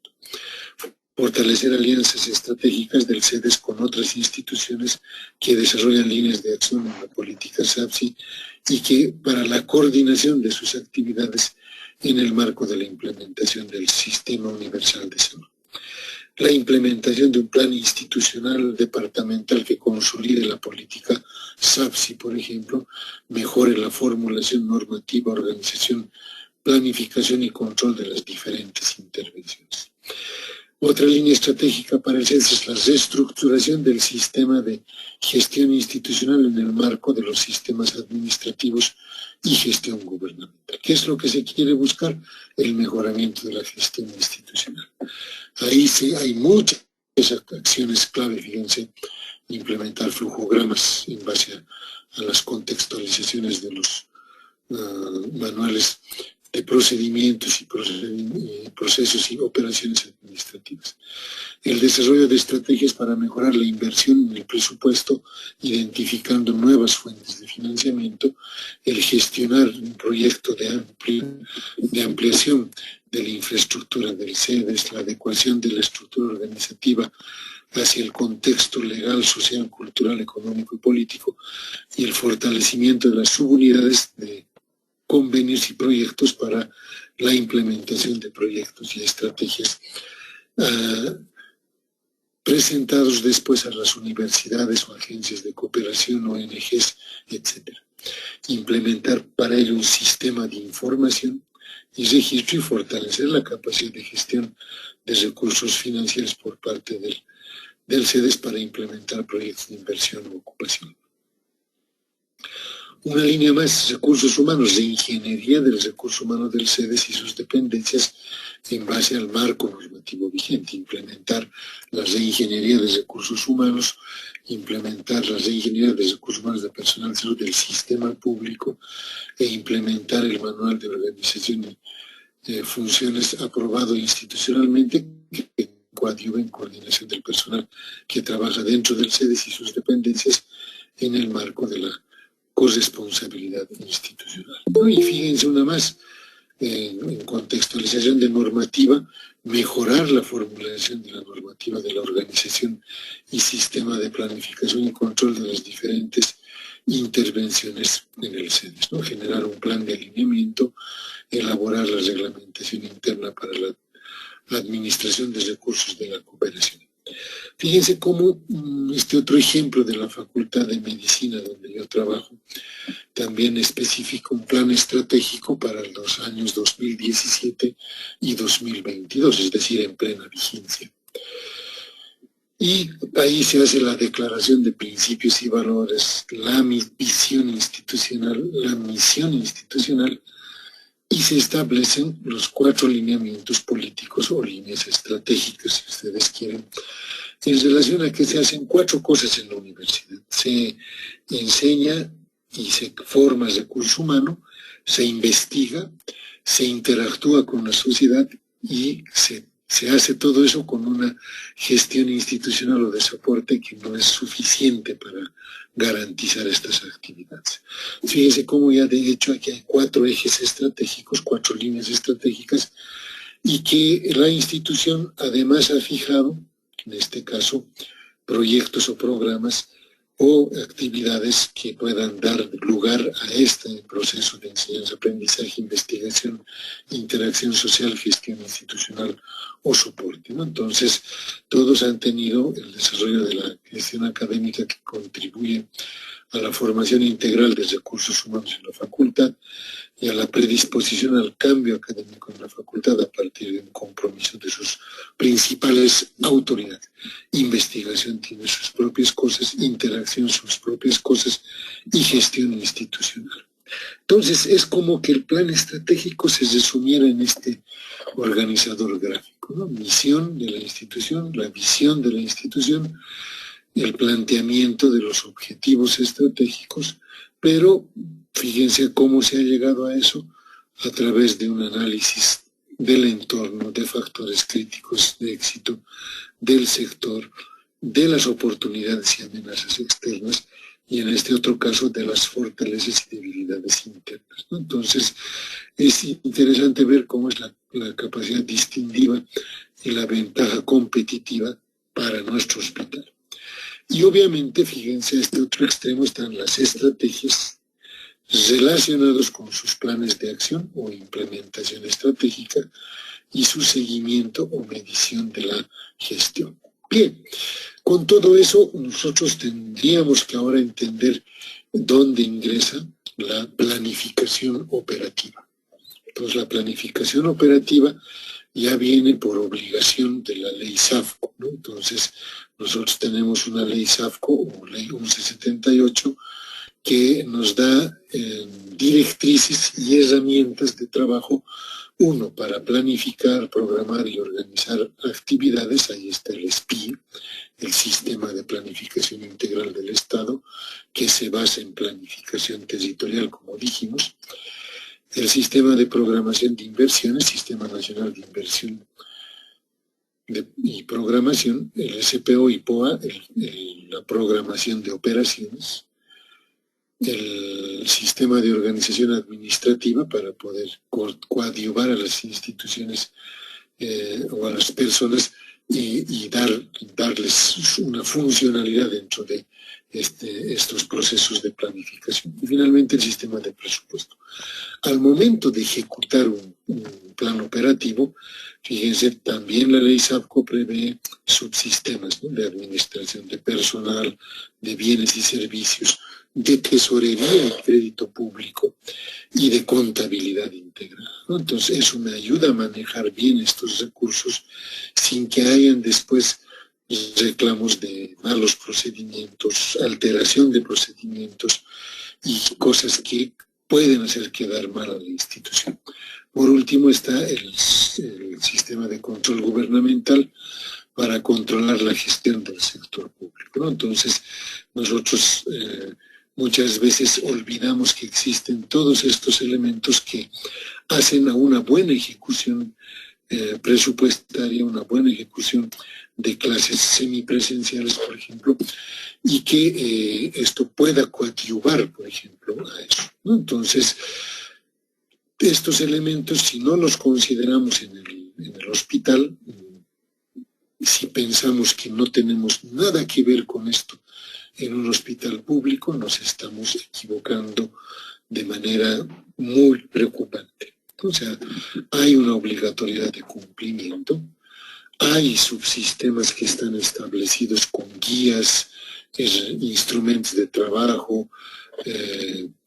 Fortalecer alianzas estratégicas del CEDES con otras instituciones que desarrollan líneas de acción en la política SAPSI y que para la coordinación de sus actividades en el marco de la implementación del Sistema Universal de Salud. La implementación de un plan institucional departamental que consolide la política SAPSI, por ejemplo, mejore la formulación normativa, organización, planificación y control de las diferentes intervenciones. Otra línea estratégica para el CEDES es la reestructuración del sistema de gestión institucional en el marco de los sistemas administrativos y gestión gubernamental. ¿Qué es lo que se quiere buscar? El mejoramiento de la gestión institucional. Ahí sí hay muchas acciones clave, fíjense, implementar flujogramas en base a las contextualizaciones de los manuales de procedimientos y procesos y operaciones administrativas. El desarrollo de estrategias para mejorar la inversión en el presupuesto, identificando nuevas fuentes de financiamiento, el gestionar un proyecto de ampliación de la infraestructura del CEDES, la adecuación de la estructura organizativa hacia el contexto legal, social, cultural, económico y político, y el fortalecimiento de las subunidades de convenios y proyectos para la implementación de proyectos y estrategias presentados después a las universidades o agencias de cooperación, ONGs, etc. Implementar para ello un sistema de información y registro y fortalecer la capacidad de gestión de recursos financieros por parte del CEDES para implementar proyectos de inversión o ocupación. Una línea más, recursos humanos, de ingeniería del recurso humano del CEDES y sus dependencias en base al marco normativo vigente, implementar la reingeniería de recursos humanos, implementar la reingeniería de recursos humanos de personal de salud del sistema público e implementar el manual de organización y funciones aprobado institucionalmente que coadyuva en coordinación del personal que trabaja dentro del CEDES y sus dependencias en el marco de la corresponsabilidad institucional. Y fíjense una más, en contextualización de normativa, mejorar la formulación de la normativa de la organización y sistema de planificación y control de las diferentes intervenciones en el CEDES, ¿no? Generar un plan de alineamiento, elaborar la reglamentación interna para la administración de recursos de la cooperación. Fíjense cómo este otro ejemplo de la Facultad de Medicina donde yo trabajo también especifica un plan estratégico para los años 2017 y 2022, es decir, en plena vigencia. Y ahí se hace la declaración de principios y valores, la visión institucional, la misión institucional, y se establecen los 4 lineamientos políticos o líneas estratégicas, si ustedes quieren, en relación a que se hacen 4 cosas en la universidad. Se enseña y se forma recurso humano, se investiga, se interactúa con la sociedad y se hace todo eso con una gestión institucional o de soporte que no es suficiente para garantizar estas actividades. Fíjense cómo ya de hecho aquí hay 4 ejes estratégicos, 4 líneas estratégicas, y que la institución además ha fijado, en este caso, proyectos o programas o actividades que puedan dar lugar a este proceso de enseñanza, aprendizaje, investigación, interacción social, gestión institucional o soporte, ¿no? Entonces, todos han tenido el desarrollo de gestión académica que contribuye a la formación integral de recursos humanos en la facultad y a la predisposición al cambio académico en la facultad a partir de un compromiso de sus principales autoridades. Investigación tiene sus propias cosas, interacción sus propias cosas y gestión institucional. Entonces es como que el plan estratégico se resumiera en este organizador gráfico, ¿no? Misión de la institución, la visión de la institución, el planteamiento de los objetivos estratégicos, pero fíjense cómo se ha llegado a eso a través de un análisis del entorno, de factores críticos de éxito, del sector, de las oportunidades y amenazas externas, y en este otro caso de las fortalezas y debilidades internas, ¿no? Entonces, es interesante ver cómo es la capacidad distintiva y la ventaja competitiva para nuestro hospital. Y obviamente, fíjense, a este otro extremo están las estrategias relacionadas con sus planes de acción o implementación estratégica y su seguimiento o medición de la gestión. Bien, con todo eso nosotros tendríamos que ahora entender dónde ingresa la planificación operativa. Entonces la planificación operativa ya viene por obligación de la ley SAFCO, ¿no? Entonces nosotros tenemos una ley SAFCO o ley 1178 que nos da directrices y herramientas de trabajo. Uno, para planificar, programar y organizar actividades, ahí está el SPI, el Sistema de Planificación Integral del Estado, que se basa en planificación territorial, como dijimos. El Sistema de Programación de Inversiones, Sistema Nacional de Inversión y Programación, el SPO y POA, la programación de operaciones. El sistema de organización administrativa para poder coadyuvar a las instituciones o a las personas y darles una funcionalidad dentro de estos procesos de planificación. Y finalmente el sistema de presupuesto. Al momento de ejecutar un plan operativo, fíjense, también la ley SAFCO prevé subsistemas, ¿no?, de administración de personal, de bienes y servicios, de tesorería y crédito público y de contabilidad integral, ¿no? Entonces eso me ayuda a manejar bien estos recursos sin que hayan después reclamos de malos procedimientos, alteración de procedimientos y cosas que pueden hacer quedar mal a la institución. Por último está el sistema de control gubernamental para controlar la gestión del sector público, ¿no? Entonces nosotros muchas veces olvidamos que existen todos estos elementos que hacen a una buena ejecución presupuestaria, una buena ejecución de clases semipresenciales, por ejemplo, y que esto pueda coadyuvar, por ejemplo, a eso, ¿no? Entonces, estos elementos, si no los consideramos en el hospital, si pensamos que no tenemos nada que ver con esto en un hospital público, nos estamos equivocando de manera muy preocupante. O sea, hay una obligatoriedad de cumplimiento, hay subsistemas que están establecidos con guías, instrumentos de trabajo,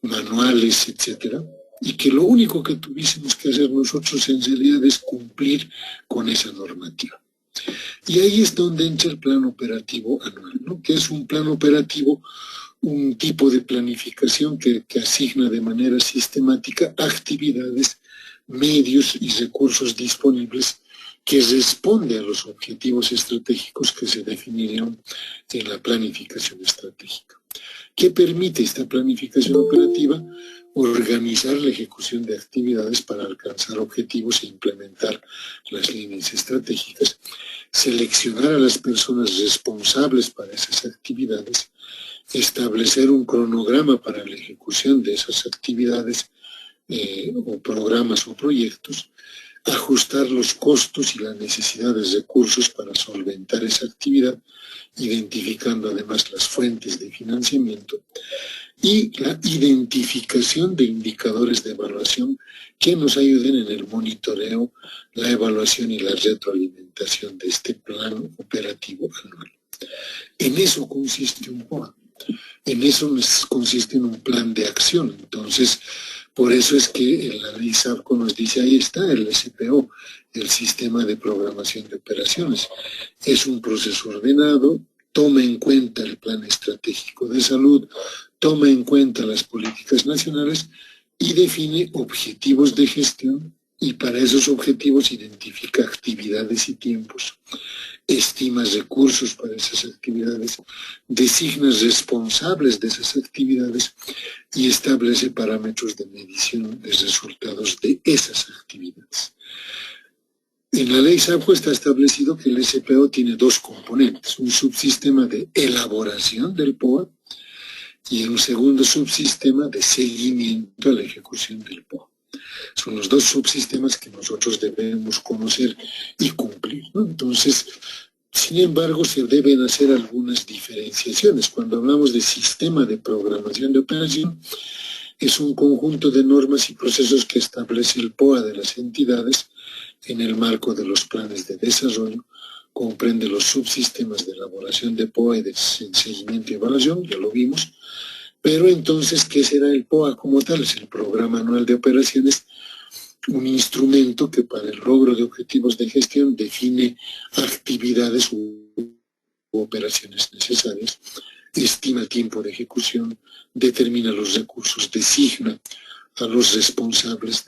manuales, etcétera, y que lo único que tuviésemos que hacer nosotros en realidad es cumplir con esa normativa. Y ahí es donde entra el plan operativo anual, ¿no?, que es un plan operativo, un tipo de planificación que asigna de manera sistemática actividades, medios y recursos disponibles que responde a los objetivos estratégicos que se definirían en la planificación estratégica. ¿Qué permite esta planificación operativa? Organizar la ejecución de actividades para alcanzar objetivos e implementar las líneas estratégicas, seleccionar a las personas responsables para esas actividades, establecer un cronograma para la ejecución de esas actividades o programas o proyectos, ajustar los costos y la necesidad de recursos para solventar esa actividad, identificando además las fuentes de financiamiento, y la identificación de indicadores de evaluación que nos ayuden en el monitoreo, la evaluación y la retroalimentación de este plan operativo anual. En eso consiste un POA. En eso consiste en un plan de acción. Entonces, por eso es que la ley SAPCO nos dice, ahí está el SPO, el Sistema de Programación de Operaciones. Es un proceso ordenado, toma en cuenta el Plan Estratégico de Salud, toma en cuenta las políticas nacionales y define objetivos de gestión, y para esos objetivos identifica actividades y tiempos, estima recursos para esas actividades, designa responsables de esas actividades y establece parámetros de medición de resultados de esas actividades. En la ley SAPCO está establecido que el SPO tiene dos componentes, un subsistema de elaboración del POA y un segundo subsistema de seguimiento a la ejecución del POA. Son los dos subsistemas que nosotros debemos conocer y cumplir, ¿no? Entonces, sin embargo, se deben hacer algunas diferenciaciones. Cuando hablamos de sistema de programación de operación, es un conjunto de normas y procesos que establece el POA de las entidades en el marco de los planes de desarrollo. Comprende los subsistemas de elaboración de POA y de seguimiento y evaluación, ya lo vimos. Pero entonces, ¿qué será el POA como tal? Es el Programa Anual de Operaciones, un instrumento que para el logro de objetivos de gestión define actividades u operaciones necesarias, estima el tiempo de ejecución, determina los recursos, designa a los responsables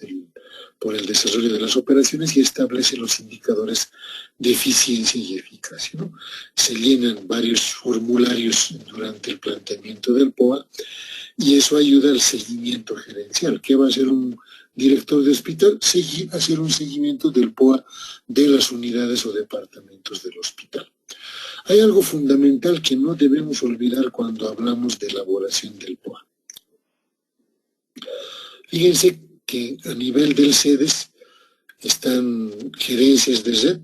por el desarrollo de las operaciones y establece los indicadores de eficiencia y eficacia, ¿no? Se llenan varios formularios durante el planteamiento del POA y eso ayuda al seguimiento gerencial. ¿Qué va a hacer un director de hospital? Hacer un seguimiento del POA de las unidades o departamentos del hospital. Hay algo fundamental que no debemos olvidar cuando hablamos de elaboración del POA. Fíjense que a nivel del CEDES están gerencias de red,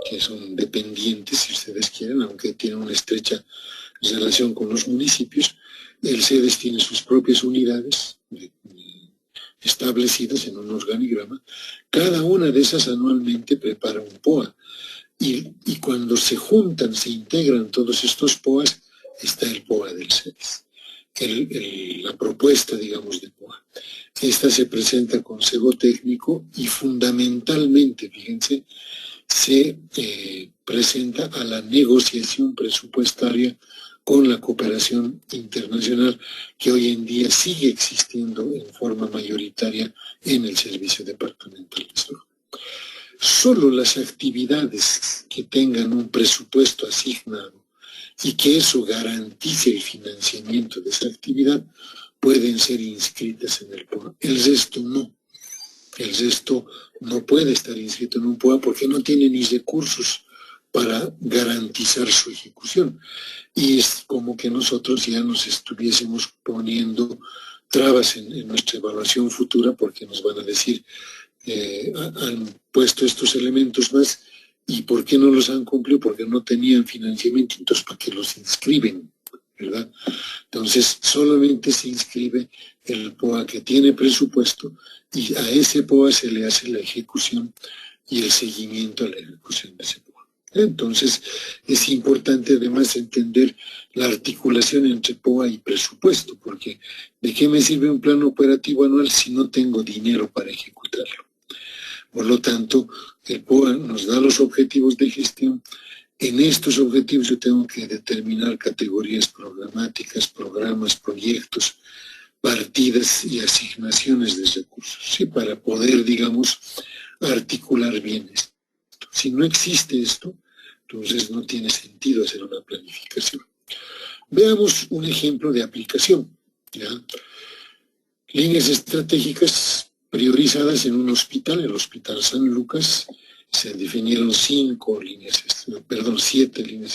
que son dependientes, si ustedes quieren, aunque tienen una estrecha relación con los municipios. El CEDES tiene sus propias unidades establecidas en un organigrama. Cada una de esas anualmente prepara un POA. Y cuando se juntan, se integran todos estos POAs, está el POA del CEDES. La propuesta, digamos, de POA. Esta se presenta al Consejo Técnico y fundamentalmente, fíjense, se presenta a la negociación presupuestaria con la cooperación internacional que hoy en día sigue existiendo en forma mayoritaria en el Servicio Departamental de Salud. Solo las actividades que tengan un presupuesto asignado y que eso garantice el financiamiento de esa actividad pueden ser inscritas en el POA. El resto no. El resto no puede estar inscrito en un POA porque no tiene ni recursos para garantizar su ejecución. Y es como que nosotros ya nos estuviésemos poniendo trabas en nuestra evaluación futura porque nos van a decir, han puesto estos elementos más y ¿por qué no los han cumplido? Porque no tenían financiamiento, entonces ¿para qué los inscriben? ¿Verdad? Entonces solamente se inscribe el POA que tiene presupuesto y a ese POA se le hace la ejecución y el seguimiento a la ejecución de ese POA. Entonces es importante además entender la articulación entre POA y presupuesto, porque ¿de qué me sirve un plan operativo anual si no tengo dinero para ejecutarlo? Por lo tanto, el POA nos da los objetivos de gestión. En estos objetivos yo tengo que determinar categorías programáticas, programas, proyectos, partidas y asignaciones de recursos, ¿sí? Para poder, digamos, articular bien esto. Si no existe esto, entonces no tiene sentido hacer una planificación. Veamos un ejemplo de aplicación, ¿ya? Líneas estratégicas priorizadas en un hospital, el Hospital San Lucas. Se definieron 7 líneas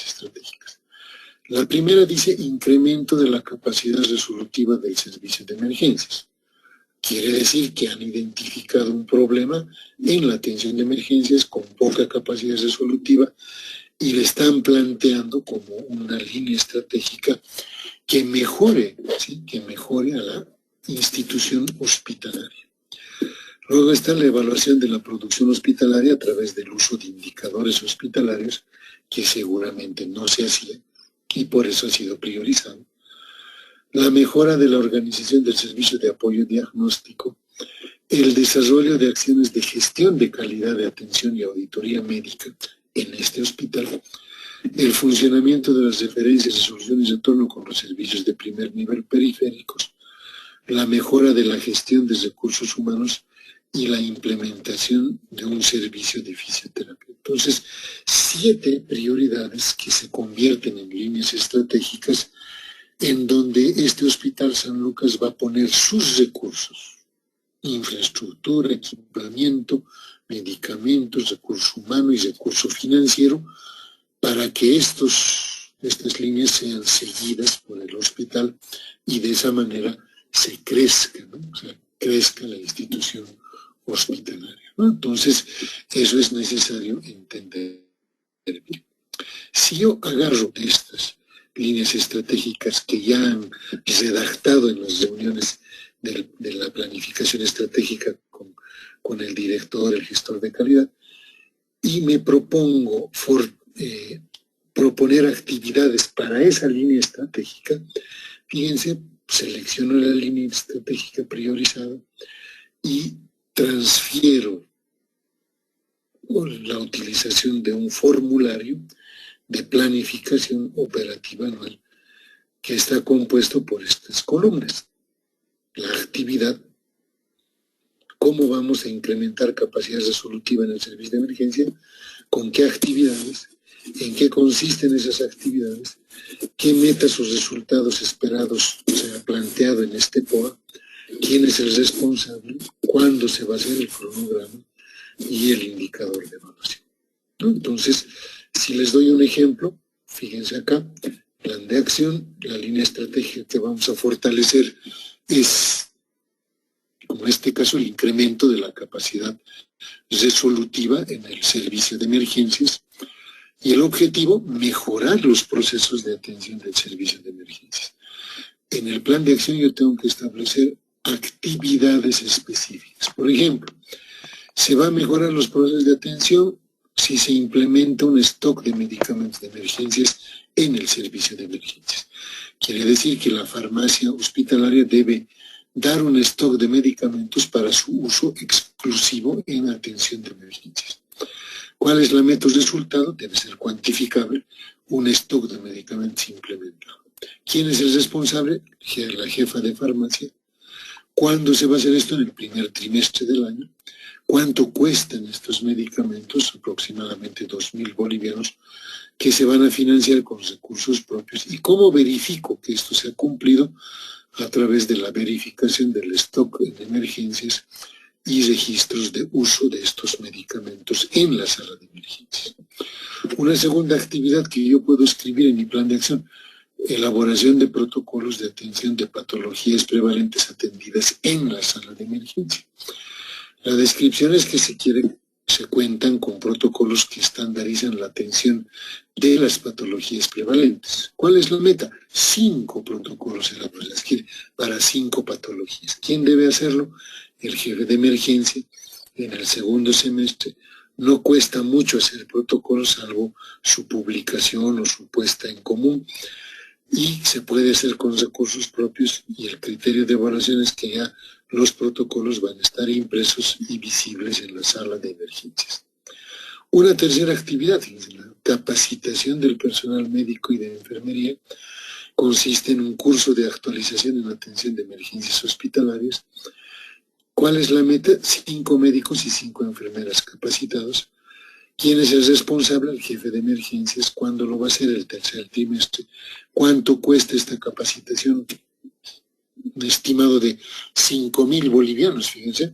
estratégicas. La primera dice incremento de la capacidad resolutiva del servicio de emergencias. Quiere decir que han identificado un problema en la atención de emergencias con poca capacidad resolutiva y le están planteando como una línea estratégica que mejore, ¿sí? Que mejore a la institución hospitalaria. Luego está la evaluación de la producción hospitalaria a través del uso de indicadores hospitalarios que seguramente no se hacía y por eso ha sido priorizado. La mejora de la organización del servicio de apoyo diagnóstico, el desarrollo de acciones de gestión de calidad de atención y auditoría médica en este hospital, el funcionamiento de las referencias y soluciones en torno con los servicios de primer nivel periféricos, la mejora de la gestión de recursos humanos y la implementación de un servicio de fisioterapia. Entonces, 7 prioridades que se convierten en líneas estratégicas en donde este Hospital San Lucas va a poner sus recursos, infraestructura, equipamiento, medicamentos, recurso humano y recurso financiero, para que estas líneas sean seguidas por el hospital y de esa manera se crezca, ¿no? O sea, crezca la institución hospitalaria, ¿no? Entonces, eso es necesario entender bien. Si yo agarro estas líneas estratégicas que ya han redactado en las reuniones de la planificación estratégica con el director, el gestor de calidad, y me propongo proponer actividades para esa línea estratégica, fíjense, selecciono la línea estratégica priorizada y transfiero la utilización de un formulario de planificación operativa anual que está compuesto por estas columnas. La actividad, cómo vamos a incrementar capacidad resolutiva en el servicio de emergencia, con qué actividades, en qué consisten esas actividades, qué metas o resultados esperados se ha planteado en este POA, quién es el responsable, cuándo se va a hacer el cronograma y el indicador de evaluación, ¿no? Entonces, si les doy un ejemplo, fíjense acá, plan de acción, la línea estratégica que vamos a fortalecer es, como en este caso, el incremento de la capacidad resolutiva en el servicio de emergencias y el objetivo, mejorar los procesos de atención del servicio de emergencias. En el plan de acción yo tengo que establecer actividades específicas. Por ejemplo, se va a mejorar los procesos de atención si se implementa un stock de medicamentos de emergencias en el servicio de emergencias. Quiere decir que la farmacia hospitalaria debe dar un stock de medicamentos para su uso exclusivo en atención de emergencias. ¿Cuál es la meta o resultado? Debe ser cuantificable, un stock de medicamentos implementado. ¿Quién es el responsable? La jefa de farmacia. ¿Cuándo se va a hacer esto? En el primer trimestre del año. ¿Cuánto cuestan estos medicamentos? Aproximadamente 2.000 bolivianos, que se van a financiar con recursos propios. ¿Y cómo verifico que esto se ha cumplido? A través de la verificación del stock en emergencias y registros de uso de estos medicamentos en la sala de emergencias. Una segunda actividad que yo puedo escribir en mi plan de acción: elaboración de protocolos de atención de patologías prevalentes atendidas en la sala de emergencia. La descripción es que se cuentan con protocolos que estandarizan la atención de las patologías prevalentes. ¿Cuál es la meta? 5 protocolos elaborados para 5 patologías. ¿Quién debe hacerlo? El jefe de emergencia. En el segundo semestre no cuesta mucho hacer protocolos, salvo su publicación o su puesta en común, y se puede hacer con recursos propios, y el criterio de evaluación es que ya los protocolos van a estar impresos y visibles en la sala de emergencias. Una tercera actividad, la capacitación del personal médico y de enfermería, consiste en un curso de actualización en atención de emergencias hospitalarias. ¿Cuál es la meta? 5 médicos y 5 enfermeras capacitados. ¿Quién es el responsable? El jefe de emergencias. ¿Cuándo lo va a hacer? El tercer trimestre. ¿Cuánto cuesta esta capacitación? Un estimado de 5.000 bolivianos, fíjense.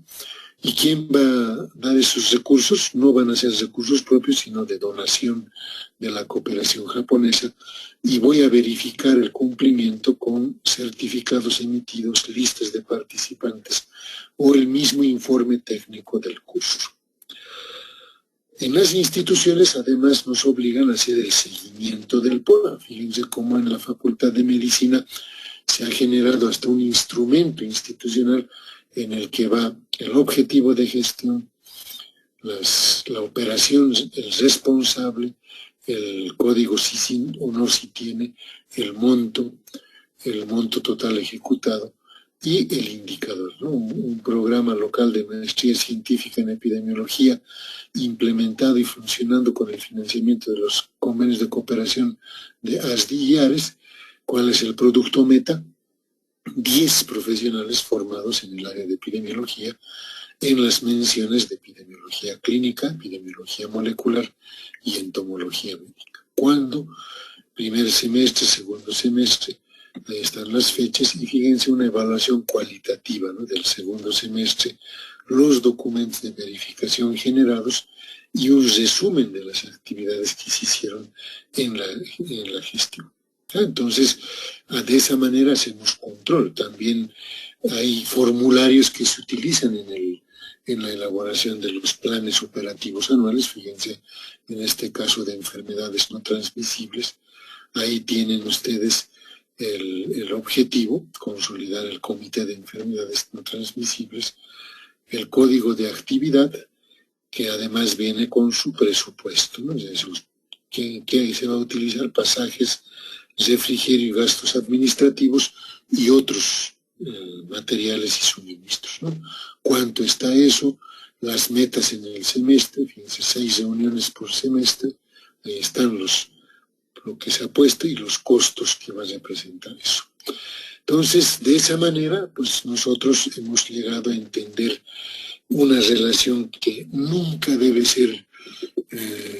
¿Y quién va a dar esos recursos? No van a ser recursos propios, sino de donación de la cooperación japonesa. Y voy a verificar el cumplimiento con certificados emitidos, listas de participantes o el mismo informe técnico del curso. En las instituciones, además, nos obligan a hacer el seguimiento del POA. Fíjense cómo en la Facultad de Medicina se ha generado hasta un instrumento institucional en el que va el objetivo de gestión, la operación, el responsable, el código sí o no sí tiene el monto total ejecutado y el indicador, ¿no? Un programa local de maestría científica en epidemiología implementado y funcionando con el financiamiento de los convenios de cooperación de ASDI y ARES. ¿Cuál es el producto meta? 10 profesionales formados en el área de epidemiología en las menciones de epidemiología clínica, epidemiología molecular y entomología médica. ¿Cuándo? Primer semestre, segundo semestre, ahí están las fechas, y fíjense una evaluación cualitativa, ¿no?, del segundo semestre, los documentos de verificación generados y un resumen de las actividades que se hicieron en la gestión. Entonces, de esa manera hacemos control. También hay formularios que se utilizan en la elaboración de los planes operativos anuales. Fíjense, en este caso de enfermedades no transmisibles, ahí tienen ustedes el objetivo, consolidar el comité de enfermedades no transmisibles, el código de actividad, que además viene con su presupuesto, ¿no? Es decir, que se va a utilizar pasajes, refrigerio y gastos administrativos y otros materiales y suministros, ¿no? ¿Cuánto está eso? Las metas en el semestre, fíjense, 6 reuniones por semestre, ahí están lo que se ha puesto y los costos que va a representar eso. Entonces, de esa manera, pues nosotros hemos llegado a entender una relación que nunca debe ser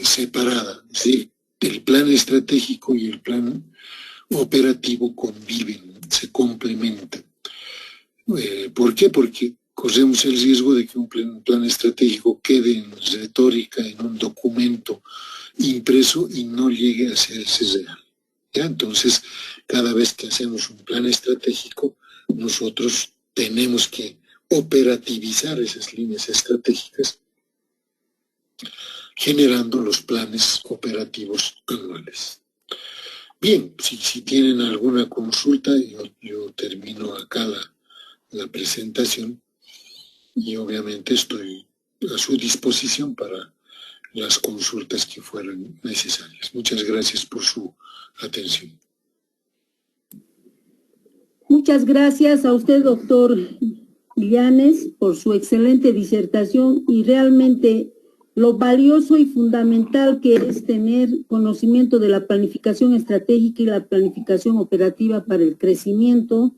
separada. Es decir, el plan estratégico y el plan operativo conviven, se complementan. ¿Por qué? Porque corremos el riesgo de que un plan estratégico quede en retórica, en un documento impreso y no llegue a hacerse real. ¿Ya? Entonces, cada vez que hacemos un plan estratégico, nosotros tenemos que operativizar esas líneas estratégicas, generando los planes operativos anuales. Bien, si tienen alguna consulta, yo termino acá la presentación y obviamente estoy a su disposición para las consultas que fueran necesarias. Muchas gracias por su atención. Muchas gracias a usted, doctor Illanes, por su excelente disertación y realmente lo valioso y fundamental que es tener conocimiento de la planificación estratégica y la planificación operativa para el crecimiento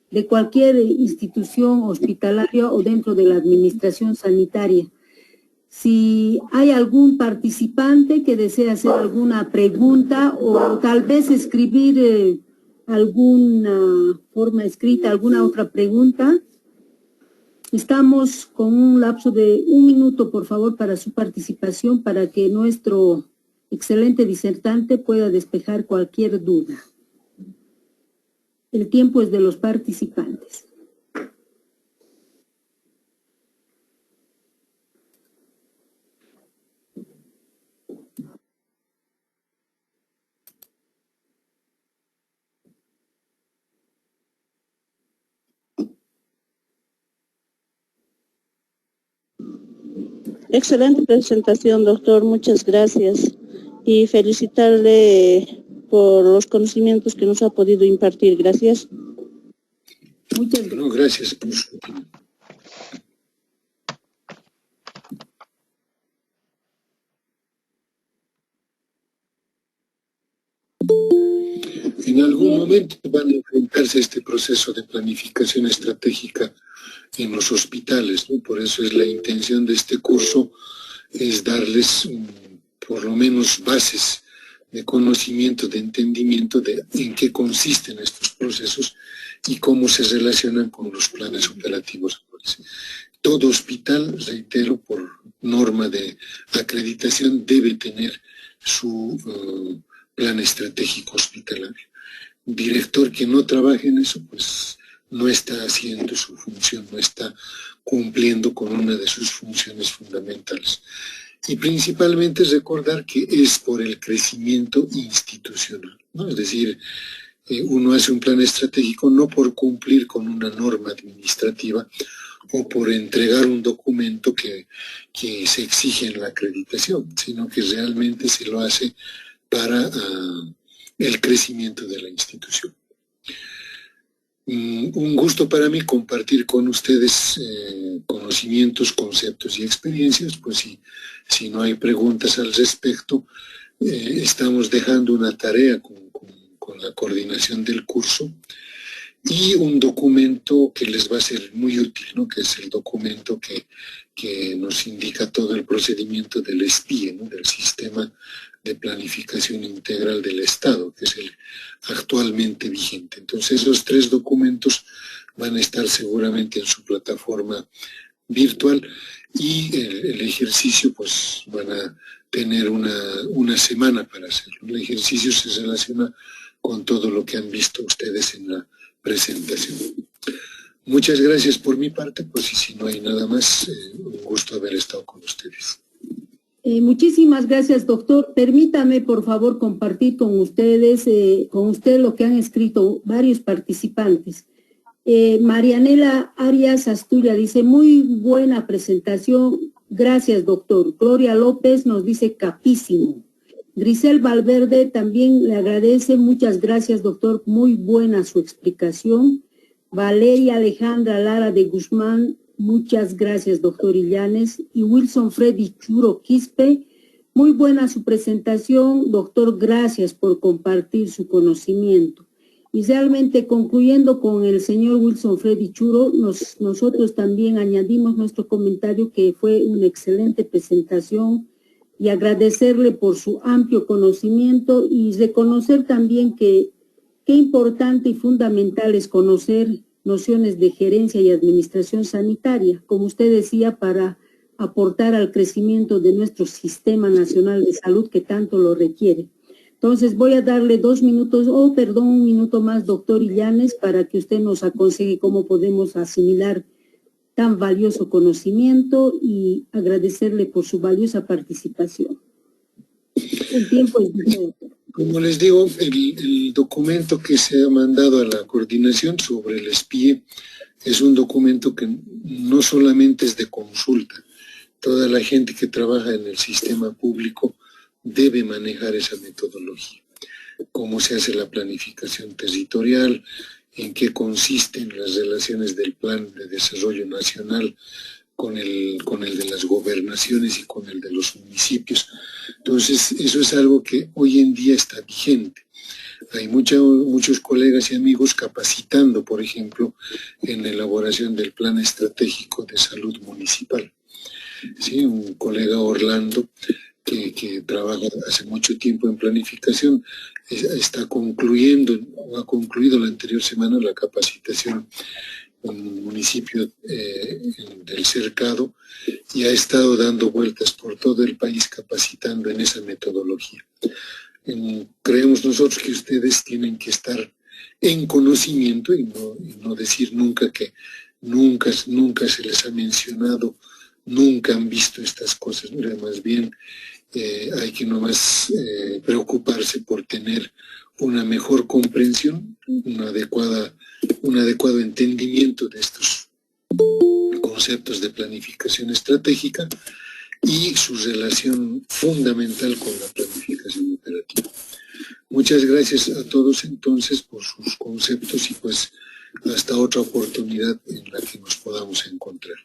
de cualquier institución hospitalaria o dentro de la administración sanitaria. Si hay algún participante que desea hacer alguna pregunta o tal vez escribir alguna forma escrita, alguna otra pregunta, estamos con un lapso de 1 minuto, por favor, para su participación, para que nuestro excelente disertante pueda despejar cualquier duda. El tiempo es de los participantes. Excelente presentación, doctor. Muchas gracias. Y felicitarle por los conocimientos que nos ha podido impartir. Gracias. Muchas gracias. No, gracias por su opinión. En algún momento van a enfrentarse a este proceso de planificación estratégica en los hospitales, ¿no? Por eso es la intención de este curso, es darles por lo menos bases de conocimiento, de entendimiento de en qué consisten estos procesos y cómo se relacionan con los planes operativos. Todo hospital, reitero, por norma de acreditación, debe tener su plan estratégico hospitalario. Director que no trabaje en eso, pues no está haciendo su función, no está cumpliendo con una de sus funciones fundamentales. Y principalmente recordar que es por el crecimiento institucional, ¿no? Es decir, uno hace un plan estratégico no por cumplir con una norma administrativa o por entregar un documento que se exige en la acreditación, sino que realmente se lo hace para el crecimiento de la institución. Un gusto para mí compartir con ustedes conocimientos, conceptos y experiencias. Pues si no hay preguntas al respecto, estamos dejando una tarea con la coordinación del curso y un documento que les va a ser muy útil, ¿no? Que es el documento que nos indica todo el procedimiento del SPIE, ¿no? Del Sistema de Planificación Integral del Estado, que es el actualmente vigente. Entonces, esos 3 documentos van a estar seguramente en su plataforma virtual y el ejercicio, pues, van a tener una semana para hacerlo. El ejercicio se relaciona con todo lo que han visto ustedes en la presentación. Muchas gracias por mi parte, pues, y si no hay nada más, un gusto haber estado con ustedes. Muchísimas gracias, doctor. Permítame, por favor, compartir con ustedes lo que han escrito varios participantes. Marianela Arias Asturia dice, muy buena presentación. Gracias, doctor. Gloria López nos dice, capísimo. Grisel Valverde también le agradece. Muchas gracias, doctor. Muy buena su explicación. Valeria Alejandra Lara de Guzmán, muchas gracias, doctor Illanes. Y Wilson Freddy Churo Quispe, muy buena su presentación, doctor, gracias por compartir su conocimiento. Y realmente, concluyendo con el señor Wilson Freddy Churo, nosotros también añadimos nuestro comentario que fue una excelente presentación y agradecerle por su amplio conocimiento y reconocer también que qué importante y fundamental es conocer nociones de gerencia y administración sanitaria, como usted decía, para aportar al crecimiento de nuestro Sistema Nacional de Salud que tanto lo requiere. Entonces voy a darle 2 minutos, un minuto más, doctor Illanes, para que usted nos aconseje cómo podemos asimilar tan valioso conocimiento y agradecerle por su valiosa participación. El tiempo es de... Como les digo, el documento que se ha mandado a la coordinación sobre el SPIE es un documento que no solamente es de consulta. Toda la gente que trabaja en el sistema público debe manejar esa metodología. Cómo se hace la planificación territorial, en qué consisten las relaciones del Plan de Desarrollo Nacional con el de las gobernaciones y con el de los municipios. Entonces, eso es algo que hoy en día está vigente. Hay muchos colegas y amigos capacitando, por ejemplo, en la elaboración del Plan Estratégico de Salud Municipal. Sí, un colega Orlando, que trabaja hace mucho tiempo en planificación, está concluyendo, o ha concluido la anterior semana la capacitación en un municipio del Cercado y ha estado dando vueltas por todo el país capacitando en esa metodología. Creemos nosotros que ustedes tienen que estar en conocimiento y no decir nunca que nunca se les ha mencionado, nunca han visto estas cosas. Más bien hay que nomás preocuparse por tener una mejor comprensión, un adecuado entendimiento de estos conceptos de planificación estratégica y su relación fundamental con la planificación operativa. Muchas gracias a todos entonces por sus conceptos y pues hasta otra oportunidad en la que nos podamos encontrar.